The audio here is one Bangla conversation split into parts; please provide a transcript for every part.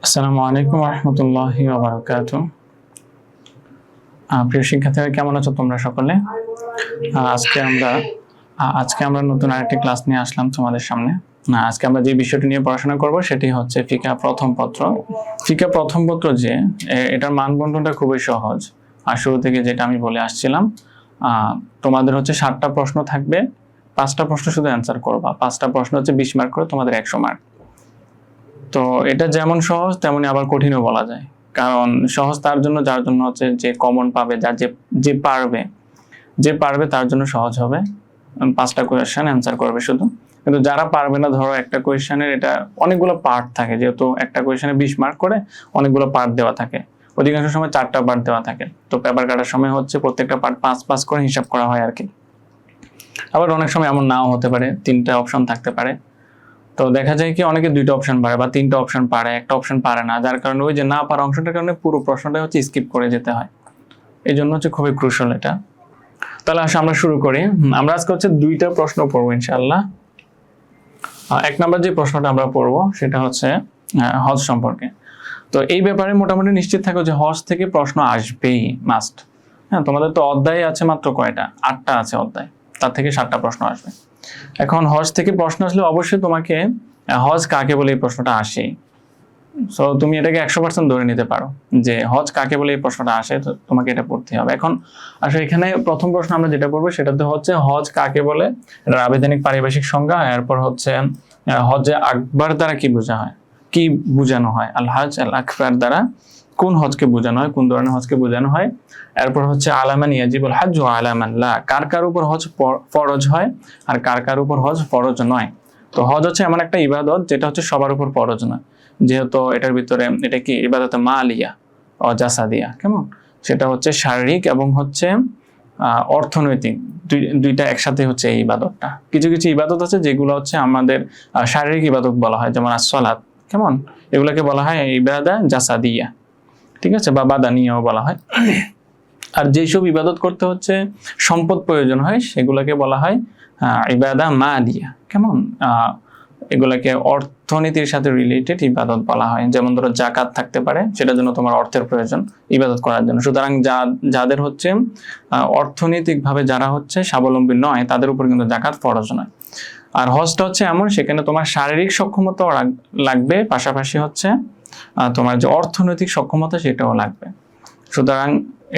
আসসালামু আলাইকুম রহমতুল্লাহি ওয়া বারাকাতুহু। প্রিয় শিক্ষার্থীরা, কেমন আছো তোমরা সকলে? আজকে আমরা নতুন আরেকটি ক্লাস নিয়ে আসলাম তোমাদের সামনে। আজকে আমরা যে বিষয়টি নিয়ে পড়াশোনা করব সেটি হচ্ছে ফিকহ প্রথম পত্র। ফিকহ প্রথম পত্র এটার মানবন্টনটা খুবই সহজ। আর শুরু থেকে যেটা আমি বলে আসছিলাম, তোমাদের হচ্ছে 7টা প্রশ্ন থাকবে, 5টা প্রশ্ন শুধু অ্যান্সার করবা। 5টা প্রশ্ন হচ্ছে 20 মার্ক করে, তোমাদের 100 মার্ক। তো এটা যেমন সহজ তেমনি আবার কঠিনও বলা যায়। কারণ সহজ তার জন্য যার জন্য হচ্ছে যে কমন পাবে, যে পারবে তার জন্য সহজ হবে। 5টা কোয়েশ্চেন অ্যান্সার করবে শুধু। কিন্তু যারা পারবে না, ধরো একটা কোয়েশ্চেনের এটা অনেকগুলো পার্ট থাকে, যেহেতু একটা কোয়েশ্চেনে 20 মার্ক করে অনেকগুলো পার্ট দেওয়া থাকে, অধিকাংশ সময় 4টা পার্ট দেওয়া থাকে। তো পেপার কাটার সময় হচ্ছে প্রত্যেকটা পার্ট 5 করে হিসাব করা হয় আর কি। আবার অনেক সময় এমন নাও হতে পারে, 3টা অপশন থাকতে পারে। তো দেখা যায় কি অনেকে 2টা অপশন পারে বা 3টা অপশন পারে, একটা অপশন পারে না, যার কারণে ওই যে না পারা অংশটার কারণে পুরো প্রশ্নটা হচ্ছে স্কিপ করে যেতে হয়। এই জন্য হচ্ছে খুবই ক্রুশাল এটা। তাহলে আসলে আমরা শুরু করি। আমরা আজকে হচ্ছে 2টা প্রশ্ন পড়বো ইনশাআল্লাহ। 1 নম্বর যে প্রশ্নটা আমরা পড়বো সেটা হচ্ছে হজ সম্পর্কে। তো এই ব্যাপারে মোটামুটি নিশ্চিত থাকো যে হজ থেকে প্রশ্ন আসবেই, মাস্ট। হ্যাঁ, তোমাদের তো অধ্যায় আছে মাত্র কয়টা? 8টা আছে অধ্যায়, তার থেকে 7টা প্রশ্ন আসবে। এখন হজ থেকে প্রশ্ন আসলে অবশ্যই তোমাকে হজ কাকে বলে এই প্রশ্নটা আসে। সো তুমি এটাকে 100% ধরে নিতে পারো যে হজ কাকে বলে এই প্রশ্নটা আসে, তো তোমাকে এটা পড়তে হবে। এখন আসলে এখানে প্রথম প্রশ্ন আমরা যেটা পড়বো সেটাতে হচ্ছে হজ কাকে বলে, এর আবেদনিক পারিভাষিক সংজ্ঞা। এরপর হচ্ছে হজে আকবার দ্বারা কি বোঝানো হয়, আল হজ আল আকবার দ্বারা কোন হজকে বোঝানো হয়, কোন ধরনের হজকে বোঝানো হয়। এরপর হচ্ছে আলামান ইয়াজিবুল হজ ওয়া আলামান লা, কার উপর হজ ফরজ হয় আর কার উপর হজ ফরজ নয়। তো হজ হচ্ছে এমন একটা ইবাদত যেটা হচ্ছে সবার উপর ফরজ নয়, যেহেতু এটার ভিতরে এটা কি ইবাদতে মালিয়া ও জাসাদিয়া, কেমন সেটা হচ্ছে শারীরিক এবং হচ্ছে অর্থনৈতিক, দুইটা একসাথে হচ্ছে এই ইবাদতটা। কিছু কিছু ইবাদত আছে যেগুলো হচ্ছে আমাদের শারীরিক ইবাদত বলা হয়, যেমন আসসালাত, কেমন এগুলোকে বলা হয় ইবাদা জাসাদিয়া, ঠিক আছে, বা বাদানিয়াও বলা হয়। আর যেসব ইবাদত করতে হচ্ছে সম্পদ প্রয়োজন হয় সেগুলোকে বলা হয় ইবাদা মালিয়া, কেমন এগুলাকে অর্থনীতির সাথে রিলেটেড ইবাদত বলা হয়। যেমন ধরো জাকাত থাকতে পারে, সেটার জন্য তোমার অর্থের প্রয়োজন ইবাদত করার জন্য। সুতরাং যাদের হচ্ছে অর্থনৈতিকভাবে যারা হচ্ছে স্বাবলম্বী নয় তাদের উপর কিন্তু জাকাত ফরজ নয়। আর হজটা হচ্ছে এমন, সেখানে তোমার শারীরিক সক্ষমতা লাগবে, পাশাপাশি হচ্ছে তোমার যে অর্থনৈতিক সক্ষমতা সেটাও লাগবে। সুতরাং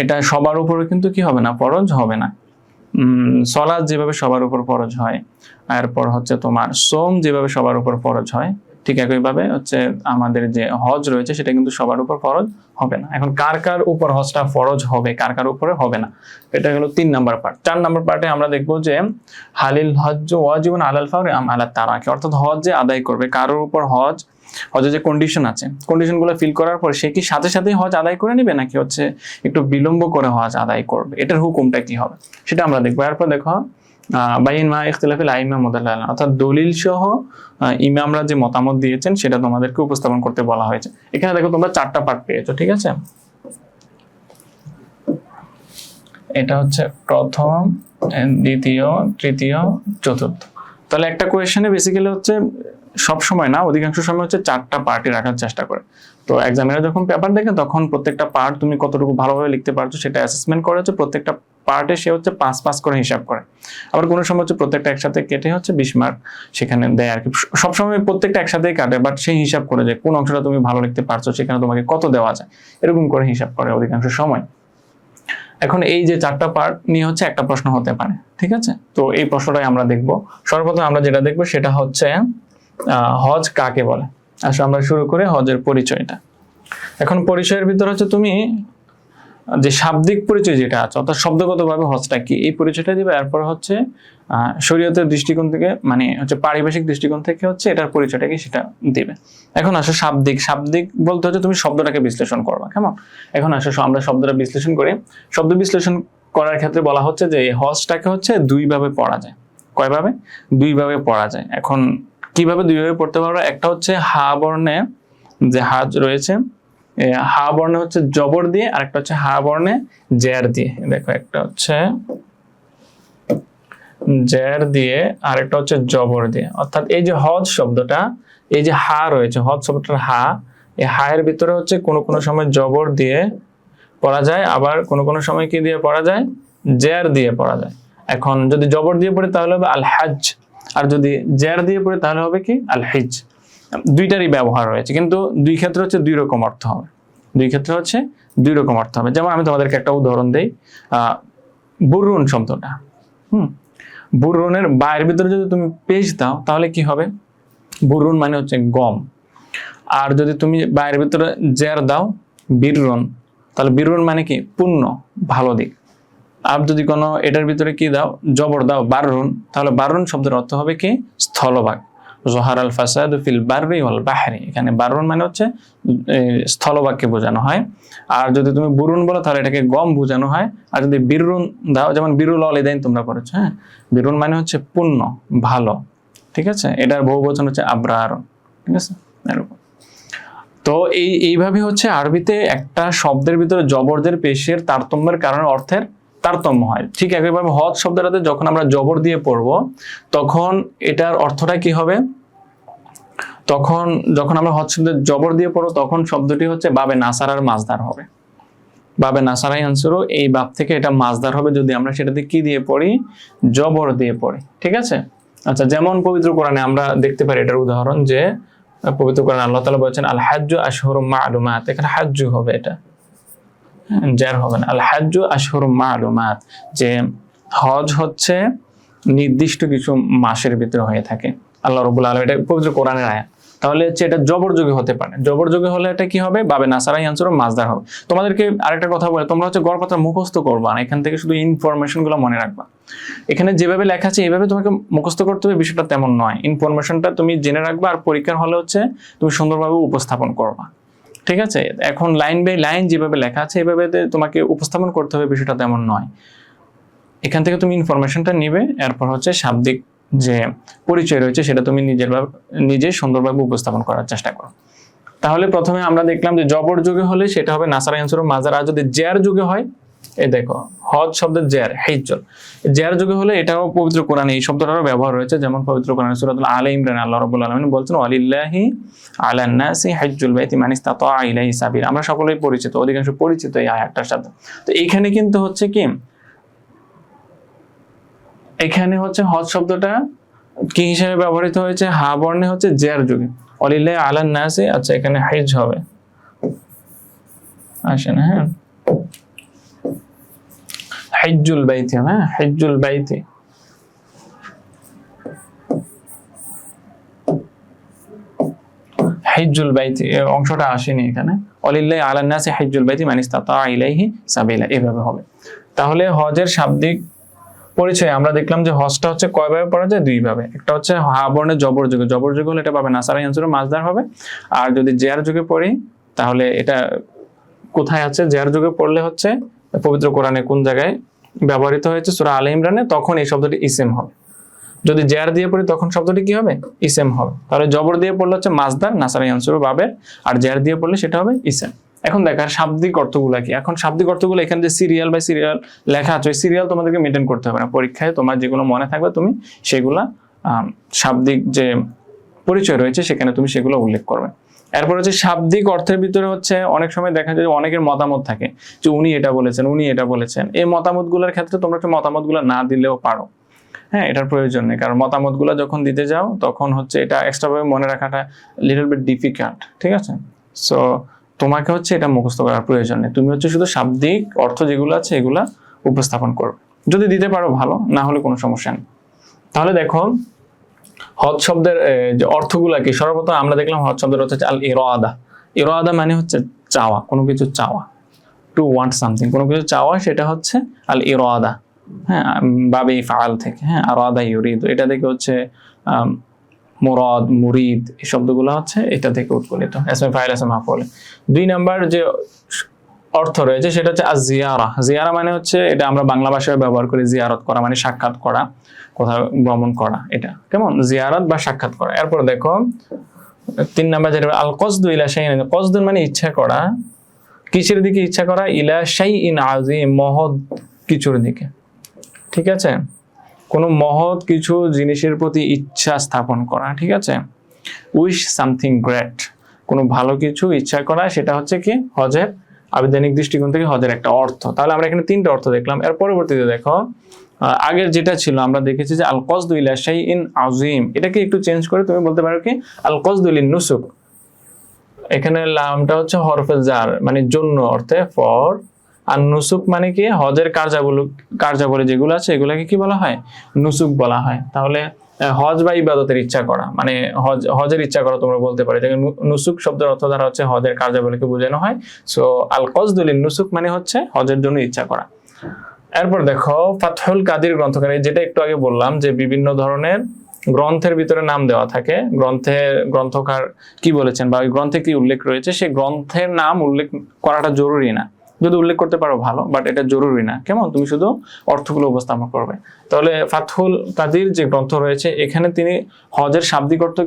এটা সবার উপরে কিন্তু কি হবে না, ফরজ হবে না। সালাত যেভাবে সবার উপর ফরজ হয়, এরপর হচ্ছে তোমার সোম যেভাবে সবার উপর ফরজ হয়, ঠিক একইভাবে হচ্ছে আমাদের যে হজ রয়েছে সেটা কিন্তু সবার উপর ফরজ হবে না। এখন কার উপর হজটা ফরজ হবে, কার উপরে হবে না, এটা হলো 3 নাম্বার পার্ট। 4 নাম্বার পার্টে আমরা দেখবো যে হালিল হজ ওয়াজিবুন আলাল ফাওরি আম আলা তারাকি, অর্থাৎ হজ যে আদায় করবে কারোর উপর হজের যে কন্ডিশন আছে, কন্ডিশনগুলো ফিল করার পর সে কি সাথে সাথেই হজ আদায় করে নিবে নাকি হচ্ছে একটু বিলম্ব করে হজ আদায় করবে, এটার হুকুমটা কি হবে সেটা আমরা দেখবো। এরপর দেখো বাইন মা ইখতিলাফিল আইম্মা মুদাল্লালান, অর্থাৎ দলিল সহ ইমামরা যে মতামত দিয়েছেন সেটা তোমাদেরকে উপস্থাপন করতে বলা হয়েছে। এখানে দেখো তোমরা 4টা পার্ট পেয়েছো, ঠিক আছে। এটা হচ্ছে প্রথম, দ্বিতীয়, তৃতীয়, চতুর্থ। তাহলে একটা কোয়েশ্চেনে বেসিক্যালি হচ্ছে সব সময় না, অধিকাংশ সময় হচ্ছে 4টা পার্টই রাখার চেষ্টা করে। তো এক্সামিনার যখন পেপার দেখে তখন প্রত্যেকটা পার্ট তুমি কতটুকু ভালোভাবে লিখতে পারছো সেটা অ্যাসেসমেন্ট করে হচ্ছে প্রত্যেকটা পার্টে সে হচ্ছে 5 করে হিসাব করে। আবার কোনো সময় হচ্ছে প্রত্যেকটা একসাথে কেটে হচ্ছে 20 মার্ক সেখানে দেয় আর কি। সবসময় প্রত্যেকটা একসাথেই কাটে, বাট সেই হিসাব করে যে কোন অংশটা তুমি ভালো লিখতে পারছো সেখানে তোমাকে কত দেওয়া যায়, এরকম করে হিসাব করে অধিকাংশ সময়। এখন এই যে 4টা পার্ট নিয়ে হচ্ছে একটা প্রশ্ন হতে পারে, ঠিক আছে। তো এই প্রশ্নটাই আমরা দেখব। সর্বপ্রথম আমরা যেটা দেখবো সেটা হচ্ছে হজ কাকে বলে। আসলে আমরা শুরু করে হজের পরিচয়টা। এখন পরিচয়ের ভিতর হচ্ছে তুমি যে শাব্দিক পরিচয় যেটা আছে, অর্থাৎ শব্দগতভাবে হজটা কি, এই পরিচয়টা দিবে। এরপর হচ্ছে শরীয়তের দৃষ্টিকোণ থেকে, মানে হচ্ছে পারিভাষিক দৃষ্টিকোণ থেকে হচ্ছে এটার পরিচয়টা কি সেটা দিবে। এখন আসলে শাব্দিক বলতে হচ্ছে তুমি শব্দটাকে বিশ্লেষণ করবা, কেমন। এখন আসলে আমরা শব্দটা বিশ্লেষণ করি। শব্দ বিশ্লেষণ করার ক্ষেত্রে বলা হচ্ছে যে এই হজটাকে হচ্ছে 2 ভাবে পড়া যায়। কয়ভাবে? 2 ভাবে পড়া যায়। এখন কিভাবে 2 ভাবে পড়তে পারবো? একটা হচ্ছে হা বর্ণে যে হাজ রয়েছে, হা বর্ণে হচ্ছে জবর দিয়ে, আর একটা হচ্ছে হা বর্ণে জের দিয়ে। দেখো একটা হচ্ছে জের দিয়ে আর একটা হচ্ছে জবর দিয়ে। অর্থাৎ এই যে হজ শব্দটা, এই যে হা রয়েছে, হজ শব্দটার হা, এই হায়ের ভিতরে হচ্ছে কোনো কোনো সময় জবর দিয়ে পড়া যায়, আবার কোনো কোনো সময় কি দিয়ে পড়া যায়, জের দিয়ে পড়া যায়। এখন যদি জবর দিয়ে পড়ে তাহলে হবে আল হাজ, আর যদি জের দিয়ে পড়ে তাহলে হবে কি আল হিজ। দুইটারই ব্যবহার রয়েছে, কিন্তু দুই ক্ষেত্রে হচ্ছে দুই রকম অর্থ হবে, দুই ক্ষেত্রে হচ্ছে দুই রকম অর্থ হবে। যেমন আমি তোমাদেরকে একটা উদাহরণ দেই, বুররুন শব্দটা, বুররুনের বায়ের ভিতরে যদি তুমি পেশ দাও তাহলে কি হবে, বুররুন মানে হচ্ছে গম, আর যদি তুমি বায়ের ভিতরে জের দাও বীররুন, তাহলে বীররুন মানে কি পুণ্য, ভালো দিক। আর যদি কোনো এটার ভিতরে কি দাও, জবর দাও বাররুন, তাহলে বাররুন শব্দের অর্থ হবে কি স্থলভাগ। জোহার আল ফাসাদু ফিল বাররি ওয়াল বাহরি, এখানে বাররুন মানে হচ্ছে স্থলভাগকে বোঝানো হয়। আর যদি তুমি বুরুন বলো তাহলে এটাকে গম বোঝানো হয়। আর যদি বীররুন দাও, যেমন বীরুল ওয়ালিদাইন তোমরা পড়েছো, হ্যাঁ, বীররুন মানে হচ্ছে পুণ্য, ভালো, ঠিক আছে। এটার বহুবচন হচ্ছে আবরার, ঠিক আছে, এরকম। তো এইভাবে হচ্ছে আরবিতে একটা শব্দের ভিতরে জবরদের পেশের তারতম্যের কারণে অর্থের তারতম্য হয়। ঠিক একইভাবে হজ শব্দটাতে যখন আমরা জবর দিয়ে পড়ব তখন এটার অর্থটা কি হবে, তখন যখন আমরা হজ শব্দের জবর দিয়ে পড়ব তখন শব্দটি হচ্ছে বাবে নাসারার মাজদার হবে। বাবে নাসারাই আনসারও এই বাব থেকে এটা মাজদার হবে যদি আমরা সেটাতে কি দিয়ে পড়ি, জবর দিয়ে পড়ি, ঠিক আছে। আচ্ছা, যেমন পবিত্র কোরআনে আমরা দেখতে পারি এটার উদাহরণ, যে পবিত্র কোরআনে আল্লাহ তাআলা বলেছেন আল হাজ্জু আশহুরুম মা'লুমাত, এখানে হাজ্জু হবে, এটা জার হবে না, আল হাজ্জু আশহুরুম মা'লুমাত, যে হজ হচ্ছে নির্দিষ্ট কিছু মাসের ভিতরে হয়ে থাকে। আল্লাহ রাব্বুল আলামিন, এটা পবিত্র কোরআনের আয়াত। তাহলে হচ্ছে এটা জবরযোগী হতে পারে, জবরযোগী হলে এটা কি হবে, বাবে নাসারাই আনসার মাজদার হবে। তোমাদেরকে আরেকটা কথা বলে, তোমরা হচ্ছে গড়পত্র মুখস্থ করবা না, এখান থেকে শুধু ইনফরমেশন গুলো মনে রাখবা। এখানে যেভাবে লেখা আছে এইভাবে তোমাকে মুখস্থ করতে হবে, বিষয়টা তেমন নয়। ইনফরমেশনটা তুমি জেনে রাখবা, আর পরীক্ষার হলে হচ্ছে তুমি সুন্দরভাবে উপস্থাপন করবা, ঠিক আছে। এখন লাইন বাই লাইন যেভাবে লেখা আছে এইভাবে তোমাকে উপস্থাপন করতে হবে, বিষয়টা তেমন নয়। এখান থেকে তুমি ইনফরমেশনটা নিবে, এরপর হচ্ছে শাব্দিক যে পরিচয় রয়েছে সেটা তুমি নিজে সুন্দরভাবে উপস্থাপন করার চেষ্টা করো। তাহলে প্রথমে আমরা দেখলাম যে জবর যুগে হলে সেটা হবে নাসারা আনসার মাজার, আর যদি জের যুগে হয়, এই দেখো হজ শব্দের জের হিজ্জল, জের যুগে হলে এটাও পবিত্র কোরআনে এই শব্দটারও ব্যবহার রয়েছে। যেমন পবিত্র কোরআনে সূরাতুল আলে ইমরান আল্লাহ রাব্বুল আলামিন বলছেন ওয়ালিল্লাহি আলান নাসি হিজ্জুল বাইতি মান ইসতাতা ইলাইহি সাবিলা। আমরা সকলেই পরিচিত, অধিকাংশ পরিচিত এই আয়াতটার সাথে। তো এইখানে কিন্তু হচ্ছে কি, এখানে হচ্ছে হজ শব্দটা কি হিসেবে ব্যবহৃত হয়েছে, হা বর্ণে হচ্ছে জের যুগে, ওয়ালিল্লাহি আলান নাসি, আচ্ছা এখানে হিজ হবে, আসে না, হ্যাঁ, হিজ্জুল বাইতি, হ্যাঁ হিজ্জুল বাইতি, হিজ্জুল বাইতি এই অংশটা আসেনি এখানে, ওয়ালিল্লাহি আলান নাসি হিজ্জুল বাইতি মান ইসতাতা ইলাইহি সাবিলা, এভাবে হবে। তাহলে হজের শাব্দিক পরিচয় আমরা দেখলাম যে হজটা হচ্ছে কয়ভাবে পড়া যায়, দুই ভাবে। একটা হচ্ছে হা বর্ণে জবর যুগে, জবর যুগে হলে এটা পাবে নাসারাই আনসার মাজদার হবে। আর যদি জের যুগে পড়ি তাহলে এটা কোথায় আছে, জের যুগে পড়লে হচ্ছে পবিত্র কোরআনে কোন জায়গায় ব্যবহৃত হয়েছে সূরা আলে ইমরানে, তখন এই শব্দটি ইসম হবে। যদি জের দিয়ে পড়ি তখন শব্দটি কি হবে, ইসম হবে। তাহলে জবর দিয়ে পড়লে হচ্ছে মাজদার নাসারাই আনসার বাবের, আর জের দিয়ে পড়লে সেটা হবে ইসম। এখন দেখার শাব্দিক অর্থগুলো কি। এখন শাব্দিক অর্থগুলো এখানে যে সিরিয়াল বাই সিরিয়াল লেখা আছে, সিরিয়াল তোমাদেরকে মেনটেন করতে হবে না, পরীক্ষায় তোমার যেগুলো মনে থাকবে তুমি সেগুলা শাব্দিক যে পরিচয় রয়েছে সেখানে তুমি সেগুলো উল্লেখ করবে। এরপর হচ্ছে শাব্দিক অর্থের ভিতরে হচ্ছে অনেক সময় দেখা যায় অনেকের মতামত থাকে, যে উনি এটা বলেছেন, উনি এটা বলেছেন। এই মতামতগুলোর ক্ষেত্রে তোমরা একটু মতামতগুলো না দিলেও পারো, হ্যাঁ, এটার প্রয়োজন নেই। কারণ মতামতগুলো যখন দিতে যাও তখন হচ্ছে এটা এক্সট্রাভাবে মনে রাখাটা লিটল বিট ডিফিকাল্ট, ঠিক আছে। সো তোমাকে হচ্ছে এটা মুখস্থ করার প্রয়োজন নেই, তুমি হচ্ছে শুধু শাব্দিক অর্থ যেগুলো আছে এগুলা উপস্থাপন করবে। যদি দিতে পারো ভালো, না হলে কোনো সমস্যা নেই। তাহলে দেখো হজ শব্দের যে অর্থগুলা কি, সর্বপ্রথম আমরা দেখলাম হজ শব্দের অর্থ হচ্ছে আল ইরাদা। ইরাদা মানে হচ্ছে চাওয়া, কোনো কিছু চাওয়া, টু ওয়ান্ট সামথিং, কোনো কিছু চাওয়া, সেটা হচ্ছে আল ইরাদা, হ্যাঁ, বাবে ফাআল থেকে, হ্যাঁ, আরাদা ইউরিদু, এটা থেকে হচ্ছে মুরাদ, মুরিদ, এই শব্দগুলো হচ্ছে এটা থেকে উৎপন্নিত, ইসমে ফাইল ইসমে মাফউল। দুই নাম্বার যে অর্থ রয়েছে সেটা হচ্ছে আজ-জিয়ারা। জিয়ারা মানে হচ্ছে, এটা আমরা বাংলা ভাষায় ব্যবহার করি, জিয়ারত করা মানে সাক্ষাৎ করা, কোথাও ভ্রমণ করা, এটা কেমন জিয়ারত বা সাক্ষাৎ করা। এরপর দেখো তিন নাম্বার যেটা আল কসদু ইলা শাইইন, কসদু মানে ইচ্ছা করা, কিসের দিকে ইচ্ছা করা, ইলা শাইইন আযীম, মহৎ কিছুর দিকে, ঠিক আছে, কোনো মহৎ কিছু জিনিসের প্রতি ইচ্ছা স্থাপন করা, ঠিক আছে, উইশ সামথিং গ্রেট। কোনো ভালো কিছু ইচ্ছা করা, সেটা হচ্ছে কি হজের আবিধানিক দৃষ্টিকোণ থেকে হজের একটা অর্থ। তাহলে আমরা এখানে 3টা অর্থ দেখলাম। এর পরবর্তীতে দেখো আগের যেটা ছিল আমরা দেখেছি যে আল কসদু ইলা শাইইন আযীম, এটাকে একটু চেঞ্জ করে তুমি বলতে পারো কি আল কসদু লিন নুসুক। এখানে লামটা হচ্ছে হরফে জার, মানে জন্য অর্থে ফর, আর নুসুক মানে কি হজের কার্যাবলী যেগুলো আছে এগুলোকে কি বলা হয়, নুসুক বলা হয়। তাহলে হজ বা ইবাদতের ইচ্ছা করা, মানে হজের ইচ্ছা করা তোমরা বলতে পারো। নুসুক শব্দের অর্থ দ্বারা হচ্ছে হজের কার্যাবলীকে বোঝানো হয়। সো আল কসদু লিন নুসুক মানে হচ্ছে হজের জন্য ইচ্ছা করা। এরপর দেখো ফাতহুল কাদির গ্রন্থকার, যেটা একটু আগে বললাম যে বিভিন্ন ধরনের গ্রন্থের ভিতরে নাম দেওয়া থাকে, গ্রন্থকার কি বলেছেন বা ওই গ্রন্থে কি উল্লেখ রয়েছে সেই গ্রন্থের নাম উল্লেখ করাটা জরুরি না, যদি উল্লেখ করতে পারো ভালো, বাট এটা জরুরি না। কেমন, তুমি শুধু অর্থগুলো উপস্থাপন করবে। তাহলে ফাতহুল কাদির যে গ্রন্থ রয়েছে এখানে তিনি হজের শাব্দিক অর্থ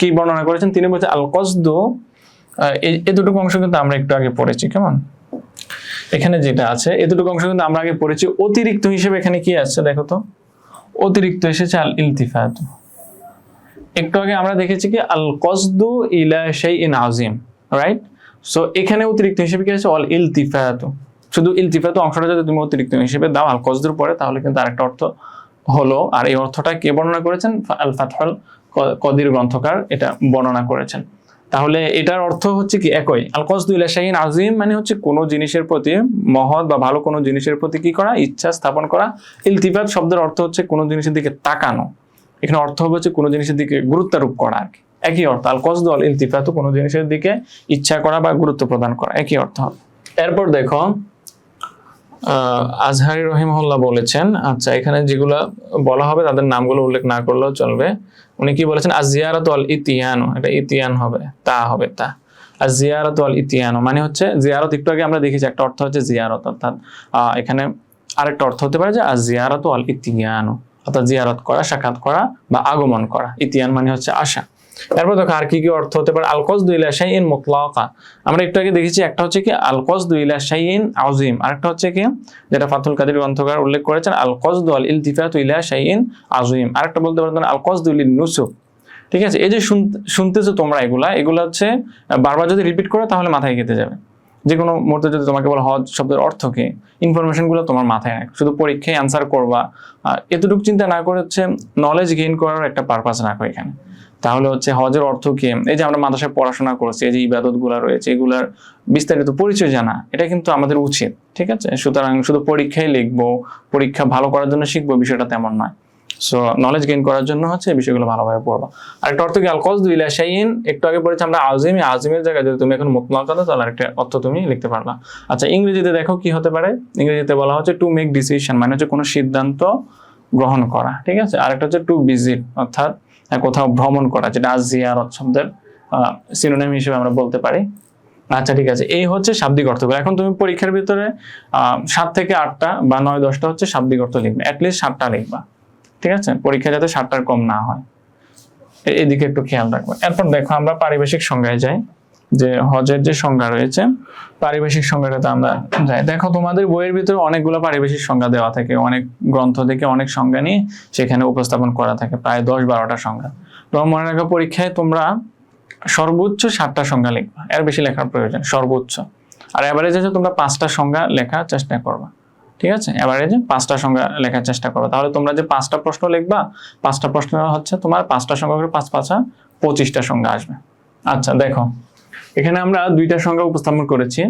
কি বর্ণনা করেছেন, তিনি বলছেন আল কসদু, এই দুটো অংশ কিন্তু আমরা একটু আগে পড়েছি। কেমন, এখানে যেটা আছে এই দুটো অংশ কিন্তু আমরা আগে পড়েছি। অতিরিক্ত হিসেবে এখানে কি আসছে দেখো তো, অতিরিক্ত এসেছে আল ইলতিফাত। একটু আগে আমরা দেখেছি কি আল কসদু ইলা শাইইন আযীম, রাইট? সো এখানে অতিরিক্ত হিসেবে কি আছে, অল ইলতিফাত। শুধু ইলতিফাত অংশটা যদি তুমি অতিরিক্ত হিসেবে দাও আল কসদুর পরে, তাহলে কিন্তু আরেকটা অর্থ হলো। আর এই অর্থটা কে বর্ণনা করেছেন, আল ফাতহুল কাদির গ্রন্থকার এটা বর্ণনা করেছেন। তাহলে এটার অর্থ হচ্ছে কি একই, আল কসদু ইলা শাইইন আযীম মানে হচ্ছে কোনো জিনিসের প্রতি মহৎ বা ভালো কোনো জিনিসের প্রতি কি করা, ইচ্ছা স্থাপন করা। ইলতিফাত শব্দের অর্থ হচ্ছে কোনো জিনিসের দিকে তাকানো, এখানে অর্থ হচ্ছে কোনো জিনিসের দিকে গুরুত্বারোপ করা আর কি, একই অর্থ। আল কসদু আল ইলতিফাত কোনো জিনিসের দিকে ইচ্ছা করা বা গুরুত্ব প্রদান করা, একই অর্থ। এরপর দেখো আজহারি রহিমাহুল্লাহ বলেছেন, আচ্ছা এখানে যেগুলো বলা হবে তাদের নামগুলো উল্লেখ না করলেও চলবে। উনি কি বলেছেন, আজিয়ারাতু আল ইতিয়ানু, এটা ইতিয়ান হবে, তা হবে তা। আজিয়ারাতু আল ইতিয়ানু মানে হচ্ছে জিয়ারত। একটু আগে আমরা দেখেছি একটা অর্থ হচ্ছে জিয়ারত, অর্থাৎ এখানে আরেকটা অর্থ হতে পারে যে আজিয়ারাতু আল ইতিয়ানু, অর্থাৎ জিয়ারত করা, সাক্ষাৎ করা বা আগমন করা। ইতিয়ান মানে হচ্ছে আসা। এরপর দেখো আর কি কি অর্থ হতে পারে, আল কসদু ইলা শাইইন মুতলাকা, আমরা একটু আগে দেখেছি একটা হচ্ছে কি আল কসদু ইলা শাইইন আযীম, আরেকটা হচ্ছে কি যেটা ফাতহুল কাদির গ্রন্থকার উল্লেখ করেছেন আল কসদু আল ইলতিফাতু ইলা শাইইন আযীম, আরেকটা বলতে পারতেন আল কসদু লিন নুসুক। ঠিক আছে, এই যে শুনতেছো তোমরা এগুলা হচ্ছে বারবার যদি রিপিট করো তাহলে মাথায় গেঁথে যাবে। যে কোনো মুহূর্তে যদি তোমাকে বলো হজ শব্দের অর্থ কি, ইনফরমেশন গুলো তোমার মাথায় রাখ, শুধু পরীক্ষায় অ্যান্সার করবা এতটুকু চিন্তা না করে হচ্ছে নলেজ গেইন করার একটা পারপাস রাখো এখানে। তাহলে হচ্ছে হজের অর্থ কি, এই যে আমরা মাদ্রাসায় পড়াশোনা করছি, এই যে ইবাদত গুলা রয়েছে এগুলার বিস্তারিত পরিচয় জানা, এটা কিন্তু আমাদের উচিত। ঠিক আছে, সুতরাং শুধু পরীক্ষায় লিখবো, পরীক্ষা ভালো করার জন্য শিখবো, বিষয়টা তেমন নয়। সো নলেজ গেইন করার জন্য হচ্ছে এই বিষয়গুলো ভালোভাবে পড়বা। আর একটা অর্থ কি আল কসদু ইলা শাইইন, একটু আগে পড়েছি আমরা আযীম, আযীমের জায়গায় যদি তুমি এখন মুতলাকা দাও তাহলে আরেকটা অর্থ তুমি লিখতে পারলা। আচ্ছা ইংরেজিতে দেখো কি হতে পারে, ইংরেজিতে বলা হচ্ছে টু মেক ডিসিশন, মানে হচ্ছে কোনো সিদ্ধান্ত গ্রহণ করা। ঠিক আছে, আরেকটা হচ্ছে টু ভিজিট, অর্থাৎ কোথাও ভ্রমণ করা, যেটা জিয়ারত শব্দের সিনোনিম হিসেবে আমরা বলতে পারি। আচ্ছা ঠিক আছে, এই হচ্ছে শাব্দিক অর্থগুলো। এখন তুমি পরীক্ষার ভিতরে 7 থেকে 8টা বা 9-10টা হচ্ছে শাব্দিক অর্থ লিখবে, অ্যাটলিস্ট 7টা লিখবা। ঠিক আছে, পরীক্ষা যাতে 7টার কম না হয়, এদিকে একটু খেয়াল রাখবে। এরপর দেখো আমরা পারিবেশিক সংজ্ঞায় যাই, যে হজের যে সংজ্ঞা রয়েছে পারিবেশিক সংজ্ঞাটাতে আমরা যাই। দেখো তোমাদের বইয়ের ভিতরে অনেকগুলো পারিবেশিক সংজ্ঞা দেওয়া থাকে, অনেক গ্রন্থ থেকে অনেক সংজ্ঞা নিয়ে সেখানে উপস্থাপন করা থাকে, প্রায় 10-12টা সংজ্ঞা। তোমার মনে রাখা পরীক্ষায় তোমরা সর্বোচ্চ 7টা সংজ্ঞা লিখবা, এর বেশি লেখার প্রয়োজন সর্বোচ্চ। আর এভারেজে তোমরা 5টা সংজ্ঞা লেখার চেষ্টা করবা। ঠিক আছে, এভারেজে 5টা সংজ্ঞা লেখার চেষ্টা করো। তাহলে তোমরা যে 5টা প্রশ্ন লিখবা, 5টা প্রশ্ন হচ্ছে তোমার 5টা সংখ্যা করে 5-5 25টা সংজ্ঞা আসবে। আচ্ছা দেখো এখানে আমরা 2টা সংজ্ঞা উপস্থাপন করেছি।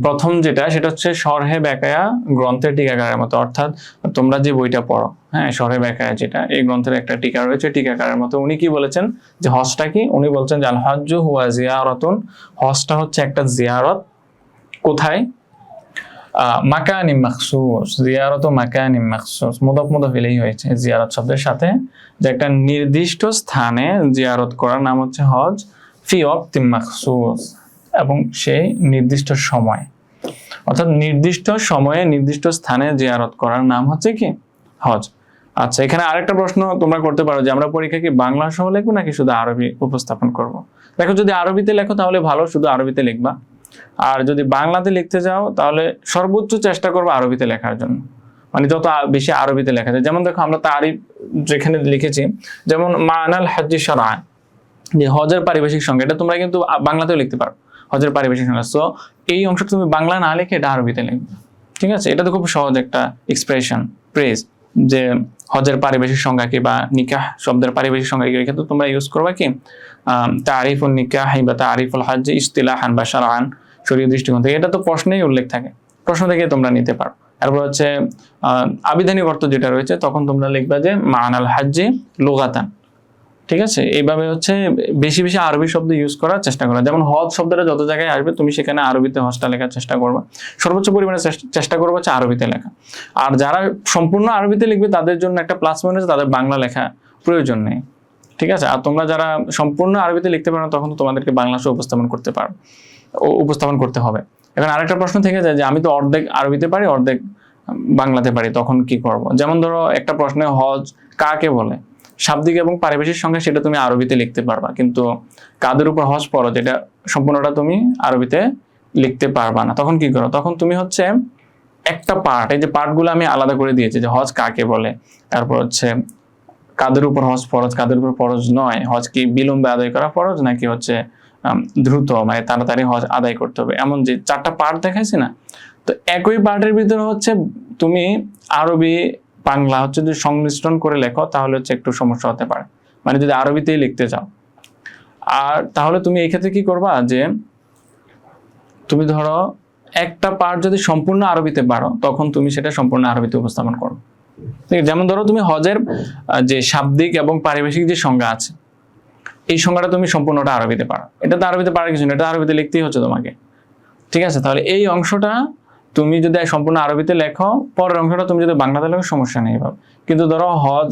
প্রথম যেটা সেটা হচ্ছে শরহে বেকায়া গ্রন্থের টিকাকারের মতো, অর্থাৎ তোমরা যে বইটা পড়ো, হ্যাঁ শরহে বেকায়া যেটা, এই গ্রন্থের একটা টিকা রয়েছে, টিকাকারের মতো। উনি কি বলেছেন যে হজটা কি, উনি বলছেন যে আল হজ্জু হুয়া জিয়ারাতুন, হজটা হচ্ছে একটা জিয়ারত। কোথায়, মাকানিম মাখসুস, জিয়ারত মাকানিম মাখসুস, মুদাফ ইলাইহি হয়েছে জিয়ারত শব্দের সাথে, যে একটা নির্দিষ্ট স্থানে জিয়ারত করার নাম হচ্ছে হজ, ফি ওয়াক্তিম মাখসুস, এবং সেই নির্দিষ্ট সময়, অর্থাৎ নির্দিষ্ট সময়ে নির্দিষ্ট স্থানে জিয়ারত করার নাম হচ্ছে কি হজ। আচ্ছা এখানে আরেকটা প্রশ্ন তোমরা করতে পারো যে আমরা পরীক্ষা কি বাংলা সহ লিখবো নাকি শুধু আরবি উপস্থাপন করব। দেখো যদি আরবিতে লেখো তাহলে ভালো, শুধু আরবিতে লিখবা। আর যদি বাংলাতে লিখতে যাও তাহলে সর্বোচ্চ চেষ্টা করবো আরবিতে লেখার জন্য, মানে যত বেশি আরবিতে লেখা যায়। যেমন দেখো আমরা তারিফ যেখানে লিখেছি, যেমন মানাল হাজ্জি শারআন, যে হজের পারিভাষিক সংজ্ঞা, এটা তোমরা কিন্তু বাংলাতেও লিখতে পারো, হজের পারিভাষিক সংজ্ঞা। সো এই অংশটা তুমি বাংলা না লিখে এটা আরবিতে লিখবে, ঠিক আছে? এটা তো খুব সহজ একটা এক্সপ্রেশন ফ্রেজ, যে হজের পারিভাষিক সংজ্ঞা কি বা নিকাহ শব্দের পারিভাষিক সংজ্ঞা কি, এক্ষেত্রে তোমরা ইউজ করবা কি তারিফুল নিকাহ বা তারিফুল হজ ইসতিলাহান বা শারআন, শরীয়ত দৃষ্টিকোণ থেকে। এটা তো প্রশ্নেই উল্লেখ থাকে, প্রশ্ন থেকে তোমরা নিতে পারো। তারপর হচ্ছে আবিধানিক অর্থ যেটা রয়েছে, তখন তোমরা লিখবা যে মা'নাল হাজ্জি লুগাতান, ঠিক আছে? এইভাবে হচ্ছে বেশি বেশি আরবি শব্দ ইউজ করার চেষ্টা করা। যেমন হজ শব্দটা যত জায়গায় আসবে তুমি সেখানে আরবিতে হজটা লেখার চেষ্টা করবা, সর্বোচ্চ পরিমাণে চেষ্টা করবা হচ্ছে আরবিতে লেখা। আর যারা সম্পূর্ণ আরবিতে লিখবে তাদের জন্য একটা প্লাস পয়েন্ট আছে, তাদের বাংলা লেখা প্রয়োজন নেই, ঠিক আছে? আর তোমরা যারা সম্পূর্ণ আরবিতে লিখতে পারো তখন তো তোমাদেরকে বাংলা উপস্থাপন করতে হবে। এখন আরেকটা প্রশ্ন থেকে যায় যে আমি তো অর্ধেক আরবিতে পারি অর্ধেক বাংলাতে পারি, তখন কি করব? যেমন ধরো একটা প্রশ্নে হজ কাকে বলে, শাব্দিক এবং পারিভাষিক সংজ্ঞা সেটা তুমি আরবিতে লিখতে পারবা, কিন্তু কাদের উপর হজ ফরজ এটা সম্পূর্ণটা তুমি আরবিতে লিখতে পারবা না। তখন কি করো? তখন তুমি হচ্ছে একটা পার্ট, এই যে পার্টগুলো আমি আলাদা করে দিয়েছি, যে হজ কাকে বলে, তারপর হচ্ছে কাদের উপর হজ ফরজ, কাদের উপর ফরজ নয়, হজ কি বিলম্বে আদায় করা ফরজ নাকি হচ্ছে দ্রুত মানে তাড়াতাড়ি হজ আদায় করতে হবে, এমন যে 4টা পার্ট দেখাইছি না, তো একই পার্টের ভিতরে হচ্ছে তুমি আরবি বাংলা হচ্ছে যদি সংমিশ্রণ করে লেখো তাহলে হচ্ছে একটু সমস্যা হতে পারে, মানে যদি আরবিতেই লিখতে চাও। আর তাহলে তুমি এই ক্ষেত্রে কি করবা, যে তুমি ধরো একটা পার্ট যদি সম্পূর্ণ আরবিতে পারো তখন তুমি সেটা সম্পূর্ণ আরবিতে উপস্থাপন করো। ঠিক আছে? যেমন ধরো তুমি হজের যে শাব্দিক এবং পারিভাষিক যে সংজ্ঞা আছে, এই সংজ্ঞাটা তুমি সম্পূর্ণটা আরবিতে পারো, এটা তো আরবিতে পারার কিছু না, এটা আরবিতে লিখতেই হচ্ছে তোমাকে, ঠিক আছে? তাহলে এই অংশটা তুমি যদি সম্পূর্ণ আরবিতে লেখো, পরের অংশটা তুমি যদি বাংলাতে লেখো সমস্যা নেই ভাব। কিন্তু ধরো হজ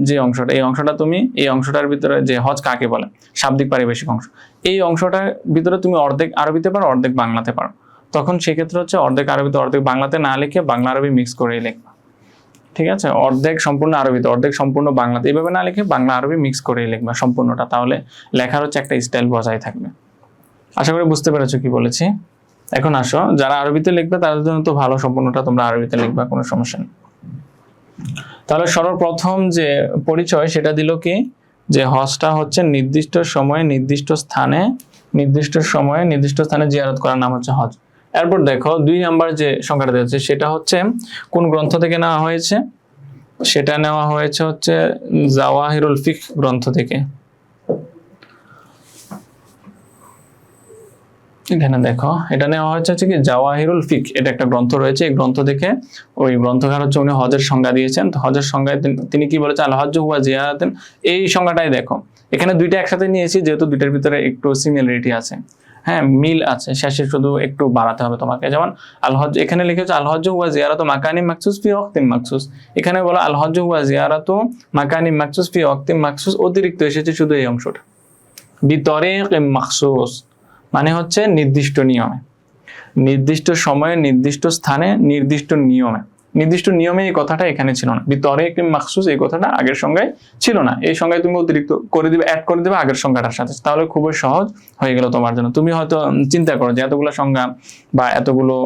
যে অংশটা, এই অংশটা তুমি এই অংশটার ভিতরে যে হজ কাকে বলে শাব্দিক পারিভাষিক অংশ, এই অংশটার ভিতরে তুমি অর্ধেক আরবিতে পারো অর্ধেক বাংলাতে পারো, তখন সেক্ষেত্রে হচ্ছে অর্ধেক আরবিতে অর্ধেক বাংলাতে না লিখে বাংলা আরবি মিক্স করেই লিখবা, ঠিক আছে? অর্ধেক সম্পূর্ণ আরবিতে অর্ধেক সম্পূর্ণ বাংলাতে, এইভাবে না লিখে বাংলা আরবি মিক্স করেই লিখবা সম্পূর্ণটা, তাহলে লেখার হচ্ছে একটা স্টাইল বজায় থাকবে। আশা করি বুঝতে পেরেছো কি বলেছি। এখন আসো, যারা আরবিতে লিখবে তাদের জন্য তো ভালো, সম্পূর্ণটা তোমরা আরবিতে লিখবা, কোনো সমস্যা নেই। তাহলে সর্বপ্রথম যে পরিচয় সেটা দিল কি, যে হজটা হচ্ছে নির্দিষ্ট সময়ে নির্দিষ্ট স্থানে জিয়ারত করার নাম হচ্ছে হজ। এরপর দেখো 2 নাম্বার যে সংখ্যাটা দিয়েছে সেটা হচ্ছে কোন গ্রন্থ থেকে নেওয়া হয়েছে, সেটা নেওয়া হয়েছে হচ্ছে জাওয়াহিরুল ফিকহ গ্রন্থ থেকে। এখানে দেখো এটা নেওয়া হচ্ছে কি জাওয়াহিরুল ফিকহ, এটা একটা গ্রন্থ রয়েছে, এই গ্রন্থ থেকে ওই গ্রন্থকার হচ্ছে উনি হজের সংজ্ঞা দিয়েছেন। তো হজের সংজ্ঞায় তিনি কি বলেছেন, আল হজ্জু হুয়া জিয়ারাতুন, এই সংজ্ঞাটাই দেখো। এখানে দুইটা একসাথে নিয়েছি যেহেতু দুইটার ভিতরে একটু সিমিলারিটি আছে, হ্যাঁ মিল আছে, শেষে শুধু একটু বাড়াতে হবে তোমাকে। যেমন আল হজ এখানে লিখেছে আল হজ্জু হুয়া জিয়ারাতু মাকানি মাকসুস ফি ওয়াক্তিন মাকসুস, এখানে বলো আল হজ্জু হুয়া জিয়ারাতু মাকানি মাকসুস ফি ওয়াক্তিন মাকসুস, অতিরিক্ত এসেছে শুধু এই অংশটা, বিতরিকিন মাকসুস মানে হচ্ছে নির্দিষ্ট নিয়মে, নির্দিষ্ট সময়ে নির্দিষ্ট স্থানে নির্দিষ্ট নিয়মে এই কথাটা এখানে ছিল না। বিতরিকিন মাকসুস এই কথাটা আগের সংজ্ঞায় ছিল না, এই সংজ্ঞায় তুমি অতিরিক্ত করে দিবে, অ্যাড করে দিবে আগের সংজ্ঞাটার সাথে, তাহলে খুবই সহজ হয়ে গেল তোমার জন্য। তুমি হয়তো চিন্তা করো যে এতগুলো সংজ্ঞা বা এতগুলো